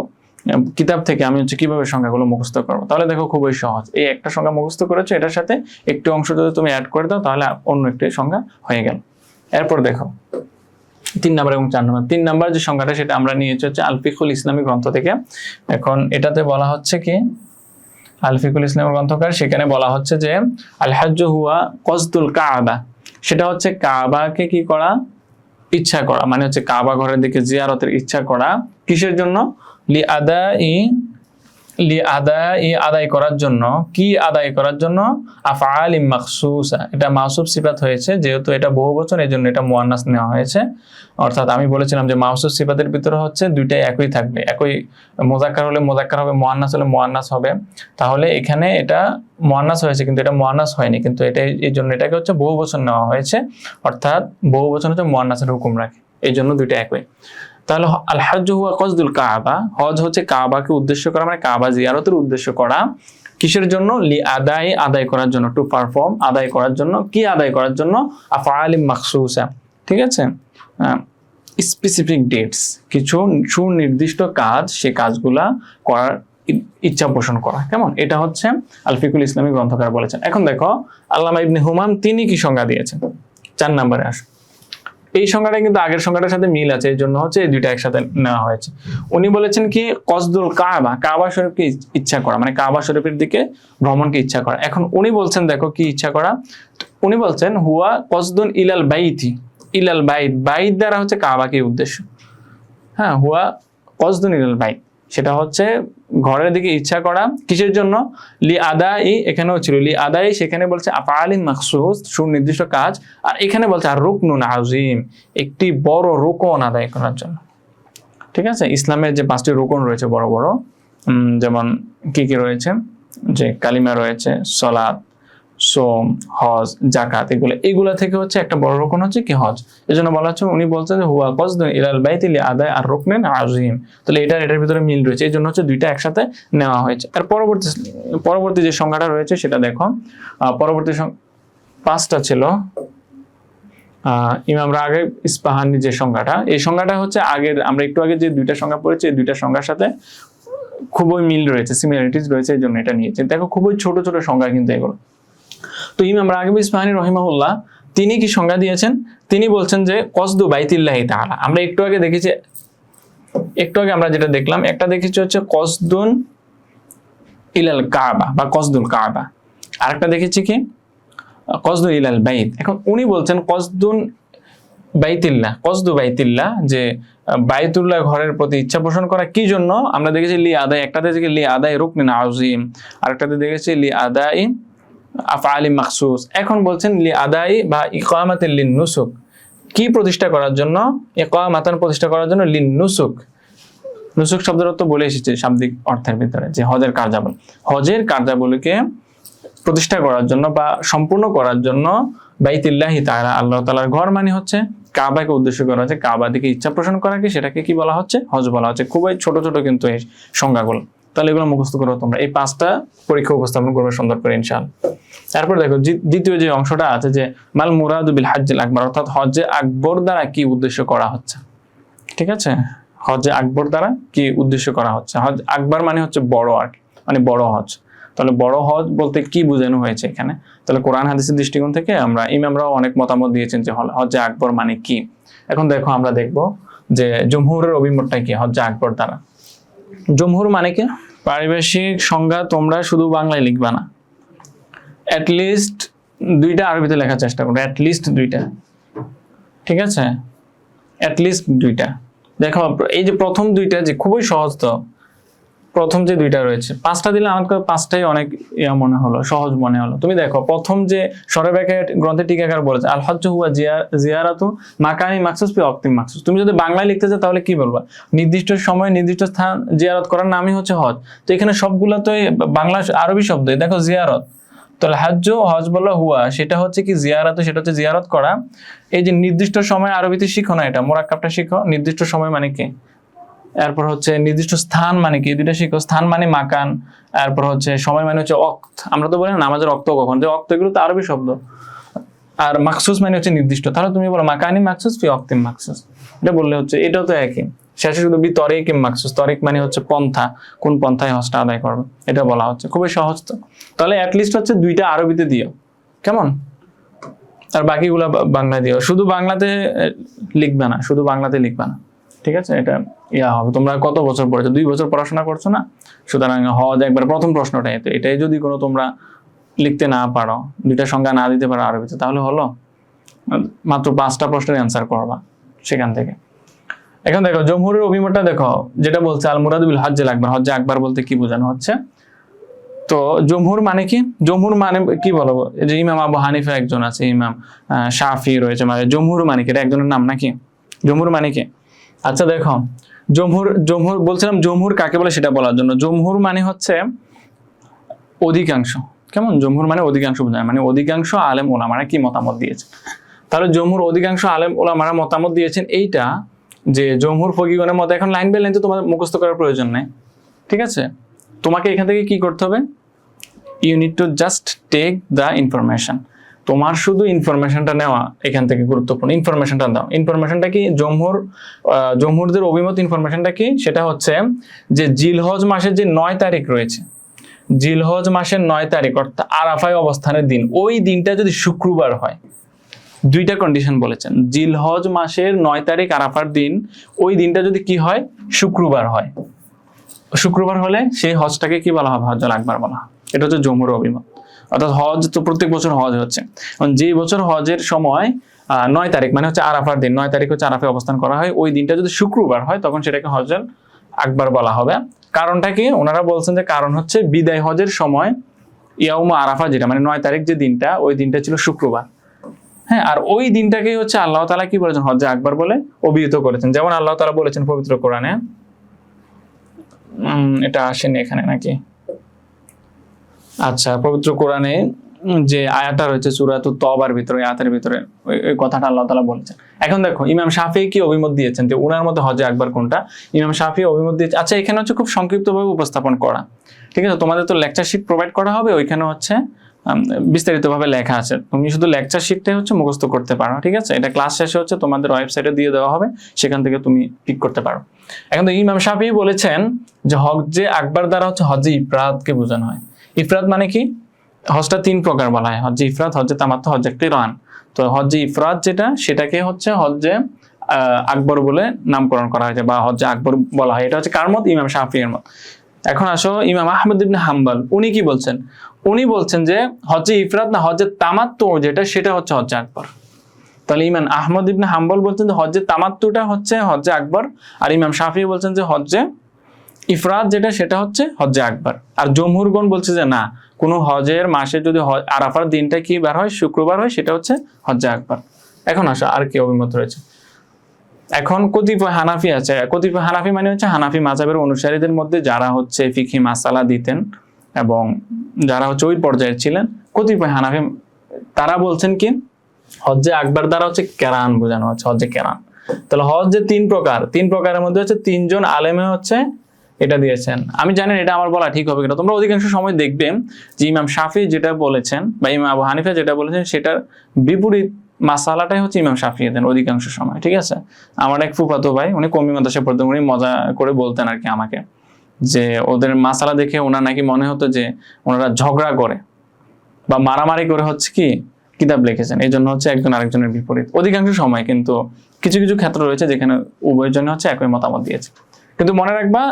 কিতাব থেকে আমি হচ্ছে কিভাবে সংজ্ঞাগুলো মুখস্থ করবো, তাহলে দেখো খুবই সহজ, এই একটা সংজ্ঞা মুখস্থ করেছো, এটার সাথে একটু অংশ যদি তুমি অ্যাড করে দাও তাহলে অন্য একটি সংজ্ঞা হয়ে গেল। এরপর দেখো 3 নাম্বার এবং 4 নাম্বার। 3 নাম্বার যে সংজ্ঞাটা সেটা আমরা নিয়েছি হচ্ছে আল ফিকহুল ইসলামী গ্রন্থ থেকে। এখন এটাতে বলা হচ্ছে কি, আল ফিকহুল ইসলামী গ্রন্থকার সেখানে বলা হচ্ছে যে আল হজ্জু হুয়া কসদুল কাবা, সেটা হচ্ছে কাবাকে কি করা, ইচ্ছা করা, মানে হচ্ছে কাবা ঘরের দিকে জিয়ারতের ইচ্ছা করা, কিসের জন্য, আদায় করার জন্য, কি আদায় করার জন্য, আফআলি মাখসুসা, এটা মাউসুফ সিফাত হয়েছে, যেহেতু এটা বহুবচন এই জন্য এটা মুয়ান্নাস নেওয়া হয়েছে। অর্থাৎ আমি বলেছিলাম যে মাউসুফ সিফাতের ভিতরে হচ্ছে দুইটাই একই থাকবে, একই মুযাক্কার হলে মুযাক্কার হবে, মুয়ান্নাস হলে মুয়ান্নাস হবে। তাহলে এখানে এটা মুয়ান্নাস হয়েছে কিন্তু এটা মুয়ান্নাস হয়নি, কিন্তু এটা এই জন্য এটাকে হচ্ছে বহুবচন নেওয়া হয়েছে, অর্থাৎ বহুবচন হচ্ছে মুয়ান্নাসের হুকুম রাখে, এই জন্য দুইটা একই। তাহলে আল হজ্জু হুয়া কসদুল কাবা, হজ হচ্ছে কাবাকে উদ্দেশ্য করা, মানে কাবা জিয়ারতের উদ্দেশ্য করা, কিসের জন্য, আদায় করার জন্য, টু পারফর্ম আদায় করার জন্য, কি আদায় করার জন্য, আফআলি মাখসুসা, ঠিক আছে, স্পেসিফিক ডেটস, কিছু সুনির্দিষ্ট কাজ, সেই কাজগুলা করার ইচ্ছা পোষণ করা, কেমন, এটা হচ্ছে আল ফিকহুল ইসলামী গ্রন্থকার বলেছেন। এখন দেখো আল্লামা ইবনে হুমাম তিনি কি সংজ্ঞা দিয়েছেন, 4 নম্বরে আসো। এই সংজ্ঞাটা কিন্তু আগের সংজ্ঞাটার সাথে মিল আছে, এই জন্য হচ্ছে এই দুইটা একসাথে নেওয়া হয়েছে। উনি বলেছেন কি কসদুল কাবা, কাবা শরীফকে ইচ্ছা করা, মানে কাবা শরীফের দিকে ভ্রমণকে ইচ্ছা করা। এখন উনি বলছেন দেখো কি ইচ্ছা করা, উনি বলছেন হুয়া কসদুন ইলাল বাইতি, ইলাল বাইত, বাইত দ্বারা হচ্ছে কাবাকে উদ্দেশ্য। হ্যাঁ, হুয়া কসদুন ইলাল বাইত, সেটা হচ্ছে ঘরের দিকে ইচ্ছা করা। কিসের জন্য? লি আদাই, এখানেও ছিল লি আদাই, সেখানে বলছে আফআলিন মাখসুস, সুনির্দিষ্ট কাজ। আর এখানে বলছে আর রুকনুন আযীম, একটি বড় রুকন আদায় করার জন্য। ঠিক আছে, ইসলামের যে 5টি রুকন রয়েছে বড় বড়, যেমন কি কি রয়েছে, যে কালিমা রয়েছে, সালাত, সোম, হজ, যাকাত, এগুলা থেকে হচ্ছে একটা বড় রুকন হচ্ছে কি হজ। এজন্য বলা হচ্ছে, উনি বলছেন যে হুয়া কসদুন ইলাল বাইতি লি আদাই আর রুকনুন আযীম। তাহলে এটার ভিতরে মিল রয়েছে, এই জন্য হচ্ছে দুইটা একসাথে নেওয়া হয়েছে। আর পরবর্তী যে সংখ্যাটা রয়েছে সেটা দেখো, পরবর্তী 5টা ছিল। ইমাম রাগিব ইস্পাহানি যে সংখ্যাটা, এই সংখ্যাটা হচ্ছে আগের, আমরা একটু আগে যে দুইটা সংখ্যা পড়েছি, এই দুইটা সংখ্যার সাথে খুবই মিল রয়েছে, সিমিলারিটিস রয়েছে, এই জন্য এটা নিয়েছে। দেখো খুবই ছোট ছোট সংখ্যা কিন্তু এগুলো। তো ইমাম রাগিব ইস্পাহানি রহিমাহুল্লাহ তিনি কি সংজ্ঞা দিয়েছেন? তিনি বলছেন যে কসদু বাইতিল্লাহি তাআলা। আমরা একটু আগে দেখেছি, আমরা যেটা দেখলাম, একটা দেখেছি হচ্ছে কসদুন ইলাল কাবা বা কসদুল কাবা, আরেকটা দেখেছি কি কসদু ইলাল বাইত। এখন উনি বলছেন কসদুন বাইতিল্লাহ, কসদু বাইতিল্লাহ, যে বাইতুল্লাহ ঘরের প্রতি ইচ্ছা পোষণ করা। কি জন্য? আমরা দেখেছি লি আদাই, একটাতে দেখেছি লি আদাই রুকনুন আযীম, আরেকটাতে দেখেছি লি আদাই আফআলি মাখসুস। এখন বলছেন লি আদাই বা ইকামাতিল লিন নুসুক, কি প্রতিষ্ঠা করার জন্য? ইকামাতান, প্রতিষ্ঠা করার জন্য, লিন নুসুক, নুসুক শব্দের অর্থ বলে এসেছে শাব্দিক অর্থের ভিতরে, যে হজের কার্যাবলী, হজের কার্যাবলীকে প্রতিষ্ঠা করার জন্য বা সম্পূর্ণ করার জন্য বাইতুল্লাহি তাআলা, আল্লাহ তাআলার ঘর মানে হচ্ছে কাবাকে উদ্দেশ্য করা হচ্ছে, কাবা দিকে ইচ্ছা পোষণ করাকে, সেটাকে কি বলা হচ্ছে? হজ বলা হচ্ছে। খুবই ছোট ছোট কিন্তু এই সংজ্ঞাগুলো, তাহলে এগুলো মুখস্থ করো তোমরা। এই 5টা পরীক্ষা উপস্থাপন করবে সুন্দর করে ইনশাআল্লাহ। তারপর দেখো দ্বিতীয় যে অংশটা আছে, যে মাল মুরাদু বিল হজ্জিল আকবার, অর্থাৎ হজ্জে আকবর দ্বারা কি উদ্দেশ্য করা হচ্ছে। ঠিক আছে, হজ্জে আকবর দ্বারা কি উদ্দেশ্য করা হচ্ছে। হজ আকবর মানে হচ্ছে বড়, আর মানে বড় হজ। তাহলে বড় হজ বলতে কি বোঝানো হয়েছে এখানে? তাহলে কোরআন হাদিসের দৃষ্টিকোণ থেকে আমরা ইমামরাও অনেক মতামত দিয়েছেন যে হজ্জে আকবর মানে কি। এখন দেখো আমরা দেখব যে জমহুরের অভিমতটা কি হজ্জে আকবর দ্বারা। জমহুর মানে কি? পারিভাষিক সংজ্ঞা তোমরা শুধু বাংলায় লিখবা না, অ্যাটলিস্ট 2টা আরবিতে লেখার চেষ্টা করো, অ্যাটলিস্ট 2টা। ঠিক আছে, অ্যাটলিস্ট 2টা। দেখো এই যে প্রথম 2টা যে খুবই সহজ, তো প্রথম যে 2টা রয়েছে, 5টা দিলে আমার 5টাই অনেক মনে হলো, সহজ মনে হলো। তুমি দেখো প্রথম যে সরেব্যাখ্যা গ্রন্থের টিকাকার বলেছে আল হজ্জু হুয়া জিয়ারাতু মাকানি মাখসুস ফি ওয়াক্তিন মাখসুস। তুমি যদি বাংলায় লিখতে চাও তাহলে কি বলবা? নির্দিষ্ট সময়ে নির্দিষ্ট স্থান জিয়ারত করার নামই হচ্ছে হজ। তো এখানে সবগুলো তো বাংলা আরবি শব্দ, দেখো জিয়ারত, তাহলে হজ্জ, হজ বলো হুয়া, সেটা হচ্ছে কি জিয়ারাত, সেটা হচ্ছে জিয়ারত করা। এই যে নির্দিষ্ট সময় আরবিতে শিখো না, এটা মোরাক্কাবটা শিখো। নির্দিষ্ট সময় মানে কি, এরপর হচ্ছে নির্দিষ্ট স্থান মানে কি, 2টা শিখো। স্থান মানে মাকান, এরপর হচ্ছে সময় মানে হচ্ছে ওয়াক্ত। আমরা তো বলি না নামাজের ওয়াক্ত কখন, যে ওয়াক্ত, এগুলো তো আরবি শব্দ। আর মাখসুস মানে হচ্ছে নির্দিষ্ট। তাহলে তুমি বলো মাকানি মাখসুস ফি ওয়াক্তিন মাখসুস, এটা বললে হচ্ছে, এটাও তো একই। শেষে শুধু বি তরিক মাখসুস, তরিক মানে হচ্ছে পন্থা, কোন পন্থায় হজটা আদায় করবে, এটা বলা হচ্ছে। খুবই সহজ তো। তাহলে অ্যাটলিস্ট হচ্ছে 2টা আরবিতে দিও, কেমন? আর বাকিগুলা বাংলা দিও। শুধু বাংলাতে লিখবে না, শুধু বাংলাতে লিখবে না। ঠিক আছে, এটা হবে। তোমরা কত বছর পড়েছো? 2 বছর পড়াশোনা করছো না? সুতরাং হজ একবার প্রথম প্রশ্নটাই তো, এটাই যদি কোনো তোমরা লিখতে না পারো, 2টা সংজ্ঞা না দিতে পারো আরবিতে, তাহলে হলো মাত্র 5টা প্রশ্নের অ্যান্সার করবা সেখান থেকে। এখন দেখো জমহুরের অভিমতটা দেখো, যেটা বলছে আল মুরাদু বিল হজ্জিল আকবার, হজ্জে আকবার বলতে কি বোঝানো হচ্ছে। তো জমহুর মানে কি? জমহুর মানে কি বলবো, যে ইমাম আবু হানিফা একজন আছে, ইমাম শাফি রয়েছে, মানে জমহুর মানে কি, এটা একজনের নাম নাকি? জমহুর মানে কি? আচ্ছা দেখো, জমহুর বলছিলাম, জমহুর কাকে বলে সেটা বলার জন্য। জমহুর মানে হচ্ছে অধিকাংশ, কেমন? জমহুর মানে অধিকাংশ বোঝায়, মানে অধিকাংশ আলেম ওলামারা কি মতামত দিয়েছেন। তাহলে জমহুর অধিকাংশ আলেম ওলামারা মতামত দিয়েছেন এইটা, যে জমহুর ফকিগণের মতে। এখন লাইন বাই লাইন তো তোমার মুখস্থ করার প্রয়োজন নেই, ঠিক আছে? তোমাকে এখান থেকে কি করতে হবে? You need to just take the information. তোমার শুধু ইনফরমেশনটা নেওয়া এখান থেকে গুরুত্বপূর্ণ। ইনফরমেশনটা দাও। ইনফরমেশনটা কি? জমহুরদের অভিমত ইনফরমেশনটা কি? সেটা হচ্ছে যে জিলহজ মাসের যে 9 তারিখ রয়েছে, জিলহজ মাসের 9 তারিখ অর্থাৎ আরাফায় অবস্থানের দিন, ওই দিনটা যদি শুক্রবার হয়, দুইটা কন্ডিশন বলেছেন। জিলহজ মাসের 9 তারিখ আরাফার দিন, ওই দিনটা যদি কি হয়, শুক্রবার হয়, শুক্রবার হলে সেই হজটাকে কি বলা হবে, হজ্জুল আকবার বলা হয়। এটা হচ্ছে জমহুর অভিমত। অর্থাৎ হজ তো প্রত্যেক বছর হজ হচ্ছে, যে বছর হজের সময় 9 তারিখ মানে হচ্ছে আরাফার দিন, 9 তারিখ হচ্ছে আরাফে অবস্থান করা হয়, ওই দিনটা যদি শুক্রবার হয় তখন সেটাকে হজ্জুল আকবার বলা হবে। কারণটা কি, ওনারা বলছেন যে কারণ হচ্ছে বিদায় হজের সময় ইয়াউমা আরাফা যেটা মানে 9 তারিখ যে দিনটা, ওই দিনটা ছিল শুক্রবার। হ্যাঁ, আর ওই দিনটাকেই হচ্ছে আল্লাহ তাআলা কি বলেছেন, হজ্জে আকবার বলে অভিহিত করেছেন। যেমন আল্লাহ তাআলা বলেছেন পবিত্র কোরআনে, এটা আসেনি এখানে নাকি, আচ্ছা পবিত্র কোরআনে যে আয়াতটা রয়েছে সূরাতুত তওবার ভিতরে, আয়াতের ভিতরে ওই কথাটা আল্লাহ তাআলা বলেছেন। এখন দেখো ইমাম শাফিঈ কি অভিমত দিয়েছেন যে ওনার মতে হজ্জে আকবার কোনটা, ইমাম শাফিঈ অভিমত দিয়েছে। আচ্ছা এখানে হচ্ছে খুব সংক্ষিপ্তভাবে উপস্থাপন করা, ঠিক আছে, তোমাদের তো লেকচার শিট প্রোভাইড করা হবে, ওইখানে হচ্ছে বিস্তারিতভাবে লেখা আছে, তুমি শুধু লেকচার শিটটাই হচ্ছে মুখস্থ করতে পারো, ঠিক আছে। এটা ক্লাস শেষে হচ্ছে তোমাদের ওয়েবসাইটে দিয়ে দেওয়া হবে, সেখান থেকে তুমি পিক করতে পারো। এখন তো ইমাম শাফিঈ বলেছেন যে হজ্জে আকবার দ্বারা হচ্ছে হজ্জে ইফরাদকে বোঝানো হয়। ইফরাদ মানে কি, হজটা 3 প্রকার বলা হয়, হজ্জে ইফরাদ, হজ্জে তামাত্তু, হজ্জে কিরান। তো হজ্জে ইফরাদ যেটা, সেটাকে হচ্ছে হজ্জে আকবর বলে নামকরণ করা হয়েছে বা হজ্জে আকবর বলা হয়। এটা হচ্ছে কার মত, ইমাম শাফিঈর মত। এখন আসো ইমাম আহমদ ইবনে হাম্বল, উনি কি বলছেন, উনি বলছেন যে হজ্জে ইফরাদ না হজ্জে তামাত্তু যেটা, সেটা হচ্ছে হজ্জে আকবর। তাহলে ইমাম আহমদ ইবনে হাম্বল বলছেন যে হজ্জে তামাত্তুটা হচ্ছে হজ্জে আকবর, আর ইমাম শাফিঈ বলছেন যে হজ্জে ইফরাদ যেটা সেটা হচ্ছে হজ্জে আকবর। আর জমহুরগণ বলছে যে না, কোনো হজের মাসে যদি আরাফার দিনটা কি বার হয়, শুক্রবার হয়, সেটা হচ্ছে হজ্জে আকবর। এখন আসো আর কি অভিমত রয়েছে। এখন কতিপয় হানাফি আছে, কতিপয় হানাফি মানে হচ্ছে হানাফি মাযহাবের অনুসারীদের মধ্যে যারা হচ্ছে ফিকহি মাসালা দিতেন এবং যারা হচ্ছে ওই পর্যায়ের ছিলেন, কতিপয় হানাফি তারা বলছেন কি হজ্জে আকবর দ্বারা হচ্ছে কেরান বোঝানো হচ্ছে, হজ্জে কেরান। তাহলে হজ যে 3 প্রকার, 3 প্রকারের মধ্যে হচ্ছে 3 জন আলেমে হচ্ছে এটা দিয়েছেন। আমি জানি এটা আমার বলা ঠিক হবে কিনা, তোমরা অধিকাংশ সময় দেখবে যে ইমাম শাফিঈ যেটা বলেছেন বা ইমাম আবু হানিফা যেটা বলেছেন সেটার বিপরীত মাসালাটাই হচ্ছে ইমাম শাফিঈ দেন অধিকাংশ সময়, ঠিক আছে। আমার এক ফুফাতো ভাই, উনি কওমি মাদ্রাসায় পড়তেন, উনি মজা করে বলতেন আর কি আমাকে, যে ওদের মাসালা দেখে ওনার নাকি মনে হতো যে ওনারা ঝগড়া করে বা মারামারি করে হচ্ছে কি কিতাব লিখেছেন, এই জন্য হচ্ছে একজন আরেকজনের বিপরীত অধিকাংশ সময়। কিন্তু কিছু কিছু ক্ষেত্র রয়েছে যেখানে উভয়ের জন্য হচ্ছে একই মতামত দিয়েছে। কিন্তু মনে রাখবা,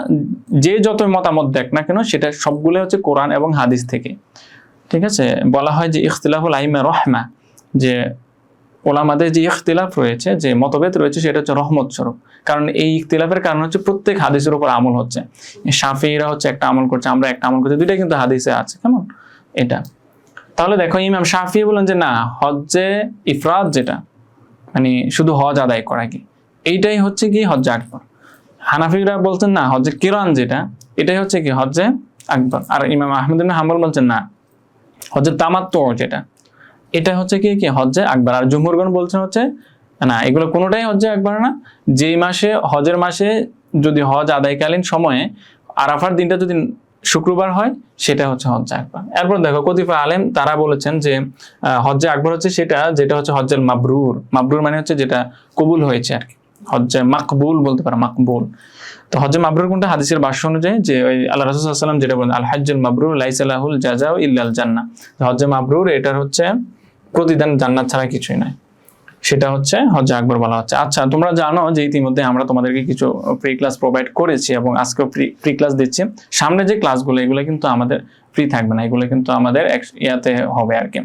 যে যতই মতামত দেখ না কেন, সেটা সবগুলো হচ্ছে কোরআন এবং হাদিস থেকে, ঠিক আছে। বলা হয় যে ইখতিলাফুল আইমা রহমা, যে ওলামাদের যে ইখতিলাফ রয়েছে, যে মতভেদ রয়েছে, সেটা হচ্ছে রহমত স্বরূপ। কারণ এই ইখতিলাফের কারণ হচ্ছে প্রত্যেক হাদিসের উপর আমল হচ্ছে। শাফিঈরা হচ্ছে একটা আমল করছে, আমরা একটা আমল করছি, দুইটা কিন্তু হাদিসে আছে, কেমন এটা। তাহলে দেখো ইমাম শাফিঈ বলেন যে না, হজ্জে ইফরাদ যেটা মানে শুধু হজ আদায় করা কি, এইটাই হচ্ছে কি হজ্জে আকবর। হানাফিরা বলছেন না, হজ্জে কিরান যেটা, এটাই হচ্ছে কি হজ্জে আকবর। আর ইমাম আহমদ ইবনে হাম্বল বলছেন না, হজ্জে তামাত্তু যেটা, এটা হচ্ছে কি কি হজ্জে আকবর। আর জমহুরগণ বলছেন হচ্ছে না, এগুলো কোনোটাই হজ্জে আকবর না। যেই মাসে হজের মাসে যদি হজ আদায়কালীন সময়ে আরাফার দিনটা যদি শুক্রবার হয়, সেটা হচ্ছে হজ্জে আকবর। এরপর দেখো কতিপয় আলেম তারা বলেছেন যে হজ্জে আকবর হচ্ছে সেটা যেটা হচ্ছে হজ্জেল মাবরুর। মাবরুর মানে হচ্ছে যেটা কবুল হয়েছে আর কি, হজ্জে মাকবুল বলতে পারো, মাকবুল। তো হজ্জে মাবরুর কোনটা, হাদিসের ভাষ্য অনুযায়ী যে ওই আল্লাহ রাসূল সাল্লাল্লাহু আলাইহি ওয়াসাল্লাম যেটা বলেন, আল হাজ্জুল মাবরুর লাইসা লাহুল জাযাউ ইল্লাল জান্নাহ। হজ্জে মাবরুর এটার হচ্ছে প্রতিদান জান্নাত ছাড়া কিছুই নয়, সেটা হচ্ছে হজ্জে আকবর বলা হচ্ছে। আচ্ছা তোমরা জানো যে ইতিমধ্যে আমরা তোমাদেরকে কিছু ফ্রি ক্লাস প্রোভাইড করেছি এবং আজকেও ফ্রি ক্লাস দিচ্ছি। সামনে যে ক্লাসগুলো এগুলো কিন্তু আমাদের ফ্রি থাকবে না, এগুলো কিন্তু আমাদের ইয়াতে হবে আর কি।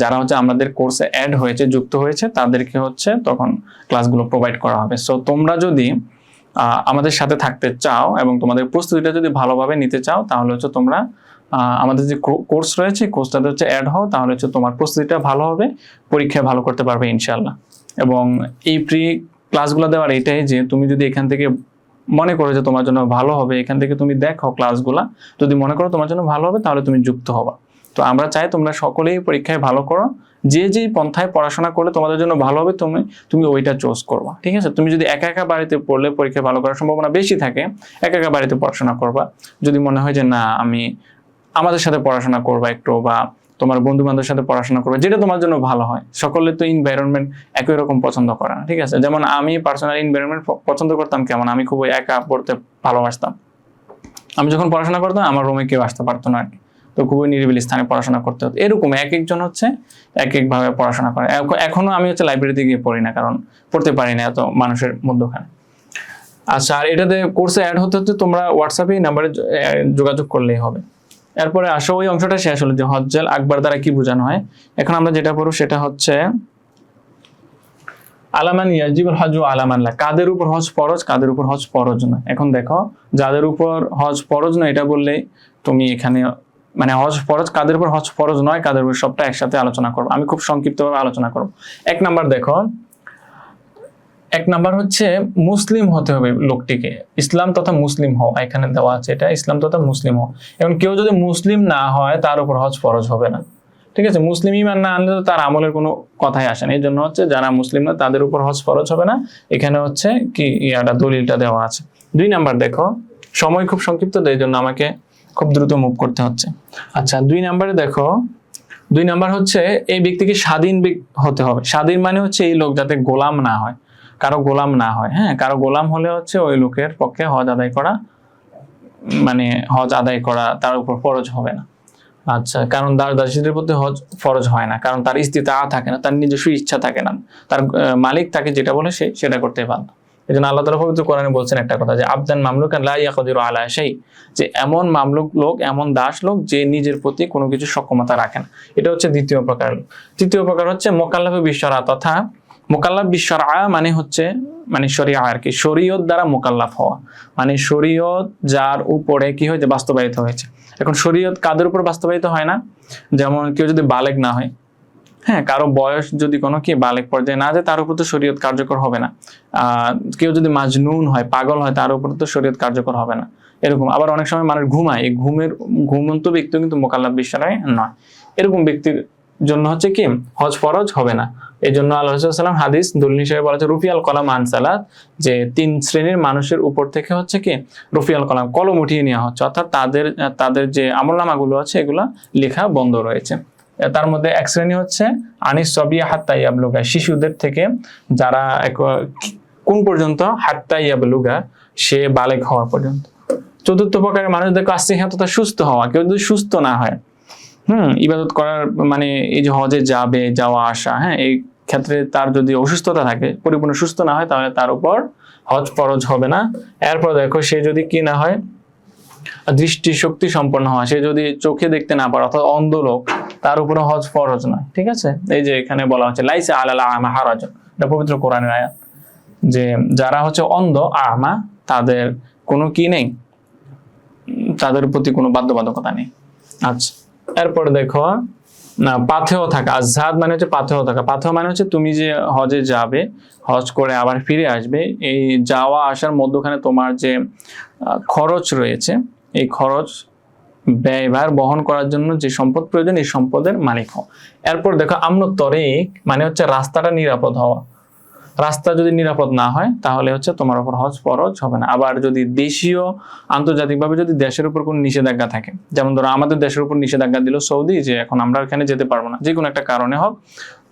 যারা হচ্ছে আমাদের কোর্সে অ্যাড হয়েছে, যুক্ত হয়েছে, তাদেরকে হচ্ছে তখন ক্লাসগুলো প্রোভাইড করা হবে। সো তোমরা যদি আমাদের সাথে থাকতে চাও এবং তোমাদের প্রস্তুতিটা যদি ভালোভাবে নিতে চাও, তাহলে হচ্ছে তোমরা আমাদের যে কোর্স রয়েছে কোর্সটাতে হচ্ছে অ্যাড হও, তাহলে হচ্ছে তোমার প্রস্তুতিটা ভালো হবে, পরীক্ষায় ভালো করতে পারবে ইনশাআল্লাহ। এবং এই ফ্রি ক্লাসগুলো দেওয়ার এটাই যে তুমি যদি এখান থেকে মনে করো যে তোমার জন্য ভালো হবে, এখান থেকে তুমি দেখো ক্লাসগুলা, যদি মনে করো তোমার জন্য ভালো হবে তাহলে তুমি যুক্ত হবা। তো আমরা চাই তোমরা সকলেই পরীক্ষায় ভালো করো, যে যেই পন্থায় পড়াশোনা করলে তোমাদের জন্য ভালো হবে তুমি ওইটা চুজ করবা, ঠিক আছে। তুমি যদি একা একা বাড়িতে পড়লে পরীক্ষায় ভালো করার সম্ভাবনা বেশি থাকে, একা একা বাড়িতে পড়াশোনা করবা। যদি মনে হয় যে না আমি আমাদের সাথে পড়াশোনা করবা একটু, বা তোমার বন্ধু বান্ধবের সাথে পড়াশোনা করবা, যেটা তোমার জন্য ভালো হয়। সকলে তো এনভায়রনমেন্ট একই রকম পছন্দ করে না, ঠিক আছে। যেমন আমি পার্সোনাল এনভায়রনমেন্ট পছন্দ করতাম কেমন, আমি খুব একা পড়তে ভালোবাসতাম। আমি যখন পড়াশোনা করতাম আমার রুমে কেউ আসতে পারতো না আর কি, তো খুবই নিরিবিলি স্থানে পড়াশোনা করতে হতো। এরকম এক একজন হচ্ছে এক এক ভাবে পড়াশোনা করে। এখনো আমি হচ্ছে লাইব্রেরিতে গিয়ে পড়ি না, কারণ পড়তে পারি না এত মানুষের মধ্যখানে। আচ্ছা, আর এটাতে কোর্সে অ্যাড হতে হতে তোমরা হোয়াটসঅ্যাপে নাম্বারে যোগাযোগ করলেই হবে। এরপরে আসো ওই অংশটা শেষ হলো যে হজ্জেল আকবার দ্বারা কি বোঝানো হয়। এখন আমরা যেটা পড়ব সেটা হচ্ছে আলামান ইয়াজিবুল হজ ও আলামান লা, কাদের উপর হজ ফরজ, কাদের উপর হজ ফরজ না। এখন দেখো যাদের উপর হজ ফরজ না এটা বললেই তুমি এখানে মানে হজ ফরজ, কাদের উপর হজ ফরজ নয়, কাদের উপর, সবটা একসাথে আলোচনা করবো। আমি খুব সংক্ষিপ্তভাবে আলোচনা করবো। এক নাম্বার দেখো, এক নাম্বার হচ্ছে মুসলিম হতে হবে লোকটিকে, ইসলাম তথা মুসলিম হও, এখানে দেওয়া আছে এটা ইসলাম তথা মুসলিম হও। এখন কেউ যদি মুসলিম না হয় তার উপর হজ ফরজ হবে না, ঠিক আছে। মুসলিম ইমান না আনলে তো তার আমলের কোনো কথাই আসে না। এই জন্য হচ্ছে যারা মুসলিম না তাদের উপর হজ ফরজ হবে না। এখানে হচ্ছে কি ইয়াটা দলিলটা দেওয়া আছে। দুই নাম্বার দেখো, সময় খুব সংক্ষিপ্ত, এই জন্য আমাকে খুব দ্রুত মুভ করতে হচ্ছে। আচ্ছা, দুই নাম্বারে দেখো, দুই নাম্বার হচ্ছে এই ব্যক্তিকে স্বাধীন হতে হবে। স্বাধীন মানে হচ্ছে এই লোক যাতে গোলাম না হয়, কারো গোলাম না হয়। হ্যাঁ, কারো গোলাম হলে হচ্ছে ওই লোকের পক্ষে হজ আদায় করা, মানে হজ আদায় করা তার উপর ফরজ হবে না। আচ্ছা, কারণ দাসীদের প্রতি হজ ফরজ হয় না, কারণ তার ইস্তিতা থাকে না, তার নিজস্ব ইচ্ছা থাকে না, তার মালিক তাকে যেটা বলে সে সেটা করতে বাধ্য। এই জন্য আল্লাহ তাআলা পবিত্র কোরআনে বলছেন একটা কথা যে আবদান মামলুকান লা ইয়াকদিরু আলা শাই, যে এমন মামলুক লোক, এমন দাস লোক যে নিজের প্রতি কোনো কিছু সক্ষমতা রাখে না। এটা হচ্ছে দ্বিতীয় প্রকার। তৃতীয় প্রকার হচ্ছে মোকাল্লাফে বিশ্বরা, তথা মোকাল্লাফ বিশ্বরা মানে হচ্ছে মানে শরিয়া আর কি, শরীয়ত দ্বারা মোকাল্লাফ হওয়া, মানে শরীয়ত যার উপরে কি হয়েছে বাস্তবায়িত হয়েছে। এখন শরীয়ত কাদের উপর বাস্তবায়িত হয় না, যেমন কেউ যদি বালেগ না হয়, হ্যাঁ, কারো বয়স যদি কোনো কি বালেগ পর্যায়ে না যায় তার উপর তো শরীয়ত কার্যকর হবে না। কেউ যদি মাজনুন হয়, পাগল হয়, তার উপর তো শরীয়ত কার্যকর হবে না। এরকম আবার অনেক সময় মানুষ ঘুমায়, এই ঘুমন্ত ব্যক্তি কিন্তু মোকাল্লাফ বিশ্বরায় নয়। এরকম ব্যক্তির জন্য হচ্ছে কি হজ ফরজ হবে না। এই জন্য আল্লাহ রাসূল সাল্লাল্লাহু আলাইহি ওয়াসাল্লাম হাদিস দলিল হিসেবে বলা হচ্ছে রুফিয়াল কলাম আন সালাত, যে তিন শ্রেণীর মানুষের উপর থেকে হচ্ছে কি রুফিয়াল কলাম, কলম উঠিয়ে নেওয়া হচ্ছে, অর্থাৎ তাদের যে আমলনামাগুলো আছে এগুলো লেখা বন্ধ রয়েছে। তার মধ্যে এক শ্রেণী হচ্ছে আনিস সবিয়া হাত্তা ইয়াবলুগা, শিশুদের থেকে যারা কোন পর্যন্ত, হাত্তা ইয়াবলুগা, সে বালেগ হওয়া পর্যন্ত। চতুর্থ প্রকারের মানুষ দেখো আসিহা তথা সুস্থ হওয়া, কেউ যদি সুস্থ না হয়, ইবাদত করার মানে এই যে হজে যাবে, যাওয়া আসা, হ্যাঁ, এই ক্ষেত্রে তার যদি অসুস্থতা থাকে, পরিপূর্ণ সুস্থ না হয়, তাহলে তার উপর হজ ফরজ হবে না। এরপর দেখো সে যদি কি না হয়, দৃষ্টি শক্তি সম্পন্ন হয়, সে যদি চোখে দেখতে না পারে অর্থাৎ অন্ধ লোক, তার উপরে হজ ফরজ নয়, ঠিক আছে। এই যে এখানে বলা হচ্ছে লাইসা আলাল আমা হারাজ, এটা পবিত্র কোরআনের আয়াত, যে যারা হচ্ছে অন্ধ আমা তাদের কোনো কি নেই, তাদের প্রতি কোনো বাধ্যবাধকতা নেই। আচ্ছা, এরপরে দেখো না পাথেয় থাকা, আজহাদ মানে হচ্ছে পাথেয় থাকা। পাথেয় মানে হচ্ছে তুমি যে হজে যাবে, হজ করে আবার ফিরে আসবে, এই যাওয়া আসার মধ্যখানে তোমার যে খরচ রয়েছে, এই খরচ ব্যয়ভার বহন করার জন্য যে সম্পদ প্রয়োজন, এই সম্পদের মালিক হও। এরপর দেখো আমন তরিক মানে হচ্ছে রাস্তাটা নিরাপদ হওয়া। রাস্তা যদি নিরাপদ না হয় তাহলে হচ্ছে তোমার উপর হজ ফরজ হবে না। আবার যদি দেশীয় আন্তর্জাতিকভাবে যদি দেশের উপর কোনো নিষেধাজ্ঞা থাকে, যেমন ধরো আমাদের দেশের উপর নিষেধাজ্ঞা দিল সৌদি, যে এখন আমরা এখানে যেতে পারবো না, যে কোনো একটা কারণে হোক,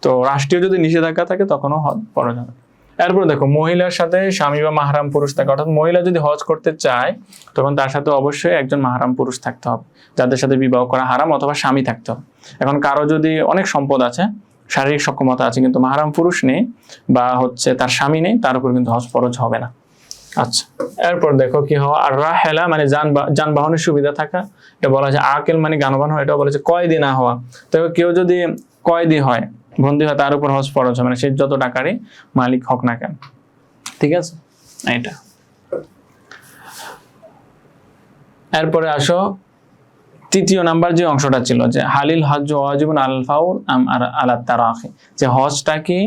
তো রাষ্ট্রীয় যদি নিষেধাজ্ঞা থাকে তখনও হজ ফরজ হবে। এরপর দেখো মহিলার সাথে স্বামী বা মাহরাম পুরুষ থাকে, অর্থাৎ মহিলা যদি হজ করতে চায় তখন তার সাথে অবশ্যই একজন মাহরাম পুরুষ থাকতে হবে, যাদের সাথে বিবাহ করা হারাম, অথবা স্বামী থাকতে হবে। এখন কারো যদি অনেক সম্পদ আছে, শারীরিক সক্ষমতা আছে, কিন্তু মাহরাম পুরুষ নেই বা হচ্ছে তার স্বামী নেই, তার উপর কিন্তু হজ ফরজ হবে না। আচ্ছা, এরপর দেখো কি হওয়া, আর রাহেলা মানে যানবাহনের সুবিধা থাকা, এটা বলা যায়। আকেল মানে জ্ঞানবান হওয়া, এটা বলা যায়। কয়েদি না হওয়া, তবে কেউ যদি কয়েদি হয়, বন্দী হয়, তার উপর হজ ফরজ হবে না, সে যত টাকারই মালিক হোক না কেন, ঠিক আছে। এটা এরপরে আসো তৃতীয় নাম্বার যে অংশটা ছিল, যে হালিল হজ ওয়াজিবুন আলাল ফাওর আম আলা তারাখি, যে হজটা কি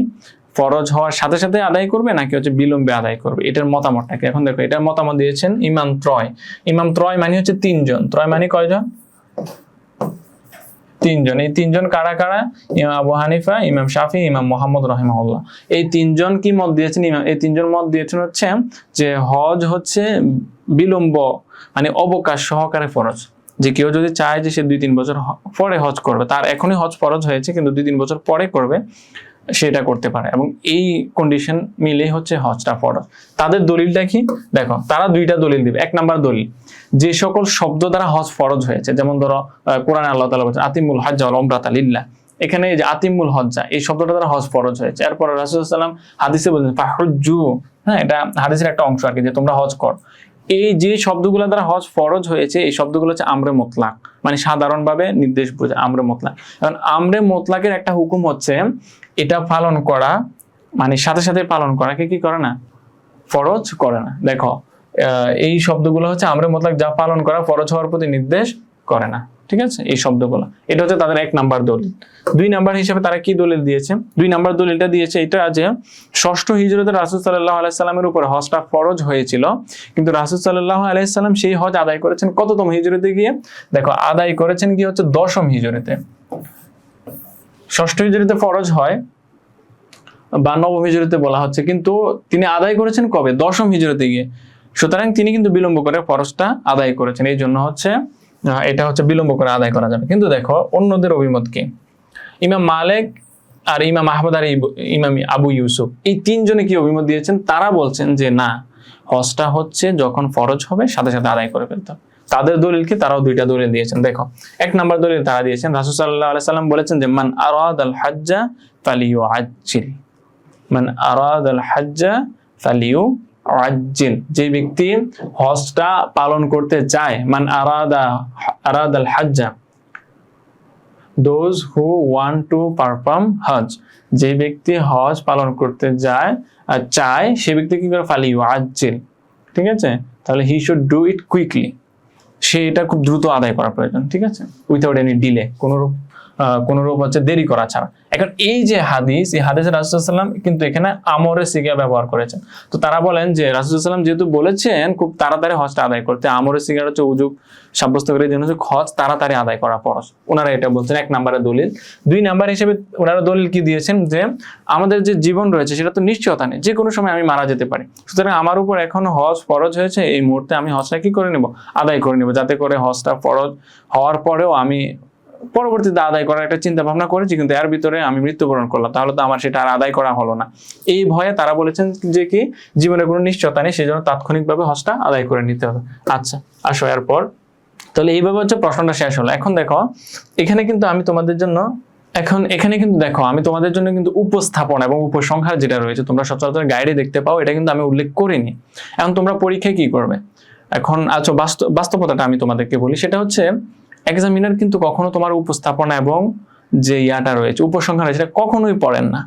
ফরজ হওয়ার সাথে সাথে আদায় করবে নাকি হচ্ছে বিলম্বে আদায় করবে, এটার মতামতটা কি। এখন দেখো এটার মতামত দিয়েছেন ইমাম ত্রয়। ইমাম ত্রয় মানে হচ্ছে তিনজন। ত্রয় মানে কয়জন? তিনজন। এই তিনজন কারা কারা? ইমাম আবু হানিফা, ইমাম শাফি, ইমাম মুহাম্মদ রাহিমাহুল্লাহ। এই তিনজন কি মত দিয়েছেন? এই তিনজন মত দিয়েছেন হচ্ছে যে হজ হচ্ছে বিলম্ব মানে অবকাশ সহকারে ফরজ, যে কেউ যদি চায় যে সে 2-3 বছর পরে হজ করবে, তার এখনই হজ ফরজ হয়েছে কিন্তু 2-3 বছর পরে করবে, সেটা করতে পারে, এবং এই কন্ডিশন মিলে হচ্ছে হজটা ফরজ। তাদের দলিলটা কি দেখো, তারা দুইটা দলিল দিবে। এক নাম্বার দলিল, যে সকল শব্দ দ্বারা হজ ফরজ হয়েছে, যেমন ধরো কোরআনে আল্লাহ তাআলা বলেছেন আতিমুল হজ্জা ওয়াল উমরাতা লিল্লাহ, এখানে এই যে আতিমুল হজ্জা এই শব্দটা দ্বারা হজ ফরজ হয়েছে। এরপর রাসূলুল্লাহ সাল্লাল্লাহু আলাইহি ওয়াসাল্লাম হাদিসে বলেছেন ফাহুজ্জু, হ্যাঁ এটা হাদিসের একটা অংশ আর কি, যে তোমরা হজ কর। এই যে শব্দগুলো দ্বারা হজ ফরজ হয়েছে এই শব্দগুলো হচ্ছে আমরে মুতলাক, মানে সাধারণভাবে নির্দেশ বোঝায় আমরে মুতলাক। কারণ আমরে মুতলাকের একটা হুকুম হচ্ছে এটা পালন করা, মানে সাথে সাথে পালন করাকে কি করে না, ফরজ করে না। দেখো এই শব্দগুলো হচ্ছে আমরে মুতলাক, যা পালন করা ফরজ হওয়ার প্রতি নির্দেশ করে না, ঠিক আছে, এই শব্দগুলো। এটা হচ্ছে তাদের এক নাম্বার দলিল। দুই নাম্বার হিসেবে তারা কি দলিল দিয়েছে, দুই নাম্বার দলিলটা দিয়েছে এটা যে ষষ্ঠ হিজরতে রাসূল সাল্লাল্লাহু আলাইহি সাল্লামের উপর হজটা ফরজ হয়েছিল, কিন্তু রাসূল সাল্লাল্লাহু আলাইহি সাল্লাম সেই হজ আদায় করেছেন কততম হিজরতে গিয়ে, দেখো আদায় করেছেন কি হচ্ছে 10ম হিজরতে। ষষ্ঠ হিজরতে ফরজ হয় বা 9ম হিজরতে বলা হচ্ছে, কিন্তু তিনি আদায় করেছেন কবে, 10ম হিজরতে গিয়ে। সুতরাং তিনি কিন্তু বিলম্ব করে ফরজটা আদায় করেছেন, এই জন্য হচ্ছে এটা হচ্ছে বিলম্ব করে আদায় করা যাবে। কিন্তু দেখো অন্যদের অভিমত কি, ইমাম মালিক আর ইমাম আহমদ আর ইমাম আবু ইউসুফ, এই তিনজনে কি অভিমত দিয়েছেন, তারা বলছেন যে না, হজটা হচ্ছে যখন ফরজ হবে সাথে সাথে আদায় করে ফেলতে হবে। তাদের দলিল কি, তারাও দুইটা দলিল দিয়েছেন। দেখো এক নাম্বার দলিল তারা দিয়েছেন, রাসূল সাল্লাল্লাহু আলাইহি সাল্লাম বলেছেন যে মান আরাদাল হাজ্জা ফালিয়ুআজ্জিল, মান আরাদাল হাজ্জা ফালিয়ুআজ্জিল, যে ব্যক্তি হজটা পালন করতে চায়, মান আরাদাল Hadza, those who want to perform hajj, যে ব্যক্তি হজ পালন করতে যায় চায় সে ব্যক্তি কি করে, ফালিয়ুআজ্জিল, ঠিক আছে, তাহলে he should do it quickly, সে এটা খুব দ্রুত আদায় করা প্রয়োজন, ঠিক আছে, উইথাউট এনি ডিলে, কোনরূপ হচ্ছে দেরি করা ছাড়া। এখন এই যে হাদিস, এই হাদিসে রাসূল সাল্লাল্লাহু আলাইহি ওয়াসাল্লাম কিন্তু এখানে আমরে সিগা ব্যবহার করেছেন। তো তারা বলেন যে রাসূল সাল্লাল্লাহু আলাইহি ওয়াসাল্লাম যেহেতু বলেছেন খুব তাড়াতাড়ি হজটা আদায় করতে, আমরে সিগার হচ্ছে উজুব সাব্যস্ত করে জন্য হজ তাড়াতাড়ি আদায় করা ফরজ, ওনারা এটা বলছেন এক নম্বরের দলিল। দুই নাম্বার হিসেবে ওনারা দলিল কি দিয়েছেন, যে আমাদের যে জীবন রয়েছে সেটা তো নিশ্চয়তা নেই, যে কোনো সময় আমি মারা যেতে পারি, সুতরাং আমার উপর এখন হজ ফরজ হয়েছে, এই মুহূর্তে আমি হজটা কি করে নেব, আদায় করে নেব, যাতে করে হজটা ফরজ হওয়ার পরেও আমি পরবর্তীতে আদায় করার একটা চিন্তা ভাবনা করেছি, কিন্তু এর ভিতরে আমি মৃত্যুবরণ করলাম, তাহলে তো আমার সেটা আর আদায় করা হলো না। এই ভয়ে তারা বলেছেন যে কি জীবনের কোনো নিশ্চয়তা নেই, সেই জন্য তাৎক্ষণিকভাবে হজটা আদায় করে নিতে হবে। আচ্ছা আসো এরপর, তাহলে এইভাবে হচ্ছে প্রশ্নটা শেষ হলো। এখন দেখো এখানে কিন্তু আমি তোমাদের জন্য আমি তোমাদের জন্য কিন্তু উপস্থাপন এবং উপসংহার যেটা রয়েছে তোমরা সচরাচর গাইডে দেখতে পাও, এটা কিন্তু আমি উল্লেখ করিনি। এখন তোমরা পরীক্ষায় কি করবে, এখন আচ্ছা বাস্তবতাটা আমি তোমাদেরকে বলি, সেটা হচ্ছে এক্সামিনার কিন্তু কখনো তোমার উপস্থাপনা এবং যে ইয়াটা রয়েছে উপসংহার রয়েছে এটা কখনোই পড়েন না।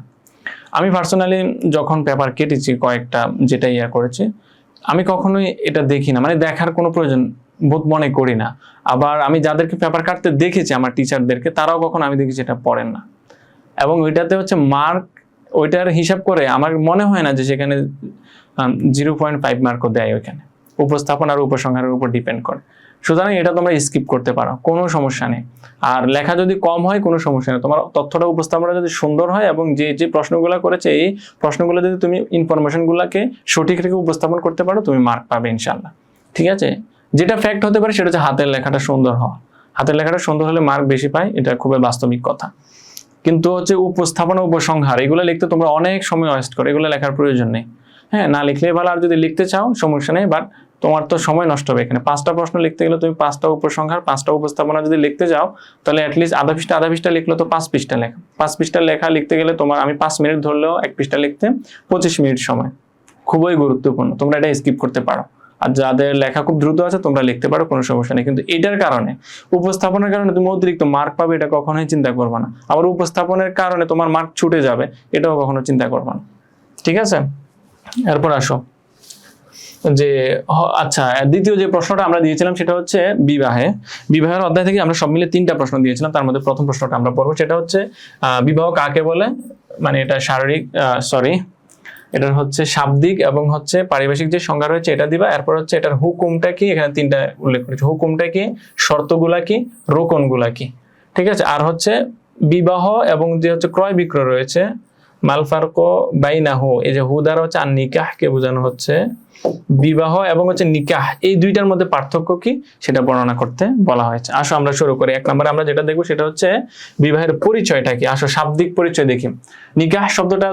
আমি পার্সোনালি যখন পেপার কেটেছি কয়েকটা যেটা ইয়া করেছি, আমি কখনোই এটা দেখি না, মানে দেখার কোনো প্রয়োজন বোধ মনে করি না। আবার আমি যাদেরকে পেপার কাটতে দেখেছি আমার টিচারদেরকে, তারাও কখনো আমি দেখেছি এটা পড়েন না, এবং ওইটাতে হচ্ছে মার্ক ওইটার হিসাব করে আমার মনে হয় না যে সেখানে 0.5 মার্কও দেয়, ওইখানে উপস্থাপন আর উপসংহারের উপর ডিপেন্ড করে। সুতরাং এটা তোমরা স্কিপ করতে পারো, কোনো সমস্যা নেই। আর লেখা যদি কম হয় কোনো সমস্যা নেই, তোমার তথ্যটা উপস্থাপনা যদি সুন্দর হয় এবং যে প্রশ্নগুলো করেছে এই প্রশ্নগুলো যদি তুমি ইনফরমেশনগুলোকে সঠিক রেখে উপস্থাপন করতে পারো, তুমি মার্ক পাবে ইনশাল্লাহ, ঠিক আছে। যেটা ফ্যাক্ট হতে পারে সেটা হচ্ছে হাতের লেখাটা সুন্দর হওয়া, হাতের লেখাটা সুন্দর হলে মার্ক বেশি পায়, এটা খুবই বাস্তবিক কথা। কিন্তু হচ্ছে উপস্থাপনা উপসংহার এগুলো লিখতে তোমরা অনেক সময় ওয়েস্ট করো, এগুলো লেখার প্রয়োজন নেই, হ্যাঁ না লিখলেই ভালো। আর যদি লিখতে চাও সমস্যা নেই, বাট তোমার তো সময় নষ্ট হবে। এখানে 5টা প্রশ্ন লিখতে গেলে তুমি 5টা উপসংহার 5টা উপস্থাপনা যদি লিখতে যাও, তাহলে অ্যাটলিস্ট আধা পৃষ্ঠা লিখলে তো 5 পৃষ্ঠা লেখা, 5 পৃষ্ঠা লেখা লিখতে গেলে তোমার আমি 5 মিনিট ধরলেও 1 পৃষ্ঠা লিখতে 25 মিনিট সময়, খুবই গুরুত্বপূর্ণ, তোমরা এটা স্কিপ করতে পারো। আর যাদের লেখা খুব দ্রুত আছে তোমরা লিখতে পারো, কোনো সমস্যা নেই। কিন্তু এটার কারণে উপস্থাপনের কারণে তুমি অতিরিক্ত মার্ক পাবে, এটা কখনোই চিন্তা করবে না। আবার উপস্থাপনের কারণে তোমার মার্ক ছুটে যাবে, এটাও কখনো চিন্তা করবে না, ঠিক আছে। এরপর আসো যে আচ্ছা দ্বিতীয় যে প্রশ্নটা আমরা দিয়েছিলাম সেটা হচ্ছে বিবাহের অধ্যায় থেকে আমরা সব মিলে 3টা প্রশ্ন দিয়েছিলাম। তার মধ্যে প্রথম প্রশ্নটা আমরা পড়বো, সেটা হচ্ছে বিবাহ কাকে বলে, মানে এটা এটার হচ্ছে শাব্দিক এবং হচ্ছে পারিভাষিক যে সংজ্ঞা রয়েছে এটা দিবা। এরপর হচ্ছে এটার হুকুমটা কি, এখানে 3টা উল্লেখ করেছে, হুকুমটা কি, শর্তগুলা কি, রোকনগুলা কি, ঠিক আছে। আর হচ্ছে বিবাহ এবং যে হচ্ছে ক্রয় বিক্রয় রয়েছে, মাল ফারকো বাইনাহু, এই যে হু দ্বারা হচ্ছে আর নিকাহকে বোঝানো হচ্ছে বিবাহ এবং হচ্ছে নিকাহ, এই দুইটার মধ্যে পার্থক্য কি সেটা বর্ণনা করতে বলা হয়েছে। আসো আমরা শুরু করি। 1 নম্বরে আমরা যেটা দেখবো সেটা হচ্ছে বিবাহের পরিচয়টা কি। আসো শাব্দিক পরিচয় দেখি। নিকাহ শব্দটা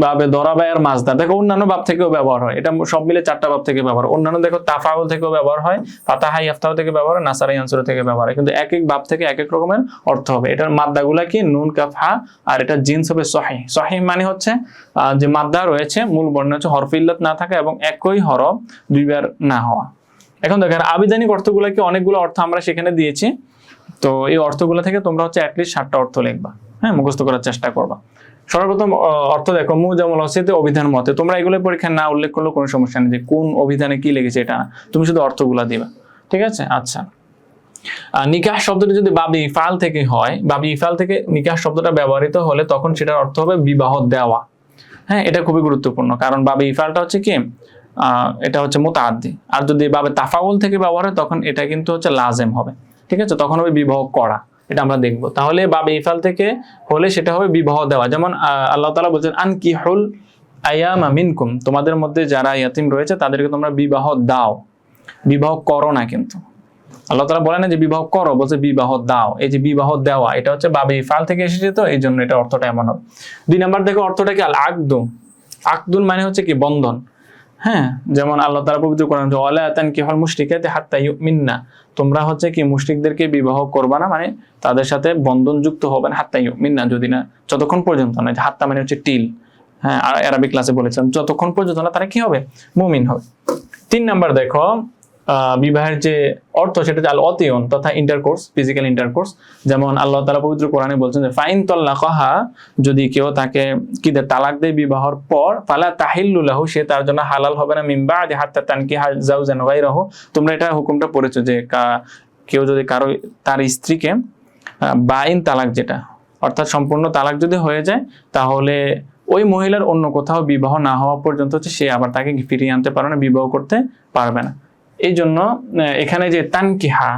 বাবে দরাবায়ের মাজদার, দেখো অন্যান্য বাব থেকেও ব্যবহার হয়, এটা সব মিলে 4টা বাব থেকে ব্যবহার। অন্যান্য দেখো তাফাউল থেকেও ব্যবহার হয়, ফাতাহা ইয়াফতাহু থেকে ব্যবহার হয়, নাসারা ইয়ানসুরু থেকে ব্যবহার হয়, কিন্তু এক এক বাব থেকে এক এক রকমের অর্থ হবে। এটার মাদ্দাগুলা কি নুন কাফ হা, আর এটা জিন্স হবে সহিহ। সহিহ মানে হচ্ছে যে মাদ্দা রয়েছে মূল বর্ণ হচ্ছে হরফে ইল্লাত না থাকা এবং একই হরফ দুইবার না হওয়া। এখন দেখেন আবিধানিক অর্থগুলোকে অনেকগুলো অর্থ আমরা সেখানে দিয়েছি, তো এই অর্থগুলো থেকে তোমরা হচ্ছে অ্যাটলিস্ট 7টা অর্থ লিখবা, হ্যাঁ, মুখস্থ করার চেষ্টা করবা। সর্বপ্রথম অর্থ দেখো মুজামুল ওয়াসিতে অভিধান মতে, তোমরা এগুলো পরীক্ষায় না উল্লেখ করলেও কোনো সমস্যা নেই যে কোন অভিধানে কি লেগেছে এটা না, তুমি শুধু অর্থগুলা দিবা, ঠিক আছে। আচ্ছা, নিকাহ শব্দটি যদি বাবি ইফাল থেকে হয়, বাবি ইফাল থেকে নিকাহ শব্দটা ব্যবহৃত হলে তখন সেটার অর্থ হবে বিবাহ দেওয়া। হ্যাঁ, এটা খুবই গুরুত্বপূর্ণ, কারণ বাবি ইফালটা হচ্ছে কি এটা হচ্ছে মুতাআদ্দি, আর যদি বাবে তাফাউল থেকে ব্যবহার হয় তখন এটা কিন্তু হচ্ছে লাজেম হবে, ঠিক আছে, তখন হবে বিবাহ করা, এটা আমরা দেখবো। তাহলে বাবে ইফাল থেকে হলে সেটা হবে বিবাহ দেওয়া। যেমন আল্লাহ তাআলা বলছেন আনকিহুল আয়ামা মিনকুম, তোমাদের মধ্যে যারা ইয়াতিম রয়েছে তাদেরকে তোমরা বিবাহ দাও, বিবাহ করো না। কিন্তু আল্লাহ তাআলা বলে না যে বিবাহ করো, বলছে বিবাহ দাও। এই যে বিবাহ দেওয়া এটা হচ্ছে বাবে ইফাল থেকে এসেছে, তো এই জন্য এটা অর্থটা এমন হবে। 2 নাম্বার দেখো অর্থটা কি আল আকদু। আকদুন মানে হচ্ছে কি বন্ধন, হ্যাঁ, যেমন আল্লাহ তাআলা পবিত্র কোরআন ওয়ালা তানকিহুল মুশরিকাতি হাত্তা ইউমিননা, তোমরা হচ্ছে কি মুশরিকদেরকে বিবাহ করবা না, মানে তাদের সাথে বন্ধন যুক্ত হবে না, হাত্তা ইউমিননা, যদি না যতক্ষণ পর্যন্ত না, হাত্তা মানে হচ্ছে টিল, হ্যাঁ, আর আরবি ক্লাসে বলেছিলাম যতক্ষণ পর্যন্ত না তারা কি হবে, মুমিন হবে। 3 নাম্বার দেখো বিবাহের যে অর্থ সেটা হচ্ছে আল অতিয়ন তথা ইন্টারকোর্স, ফিজিক্যাল ইন্টারকোর্স। যেমন আল্লাহ তাআলা পবিত্র কোরআনে বলছেন যে ফাইন তাল্লাকাহা, যদি কেউ তাকে কি দেয় তালাক দেয় বিবাহের পর, ফালা তাহিল্লু লাহু, সে তার জন্য হালাল হবে না, মিন বাদি হাত্তা তানকিহা যাওজান গায়রাহু। তোমরা এটা হুকুমটা পড়েছো যে কেউ যদি কারো তার স্ত্রীকে বাইন তালাক, যেটা অর্থাৎ সম্পূর্ণ তালাক যদি হয়ে যায়, তাহলে ওই মহিলার অন্য কোথাও বিবাহ না হওয়া পর্যন্ত হচ্ছে সে আবার তাকে ফিরিয়ে আনতে পারবে না, বিবাহ করতে পারবে না। এই জন্য এখানে যে তানকিহা,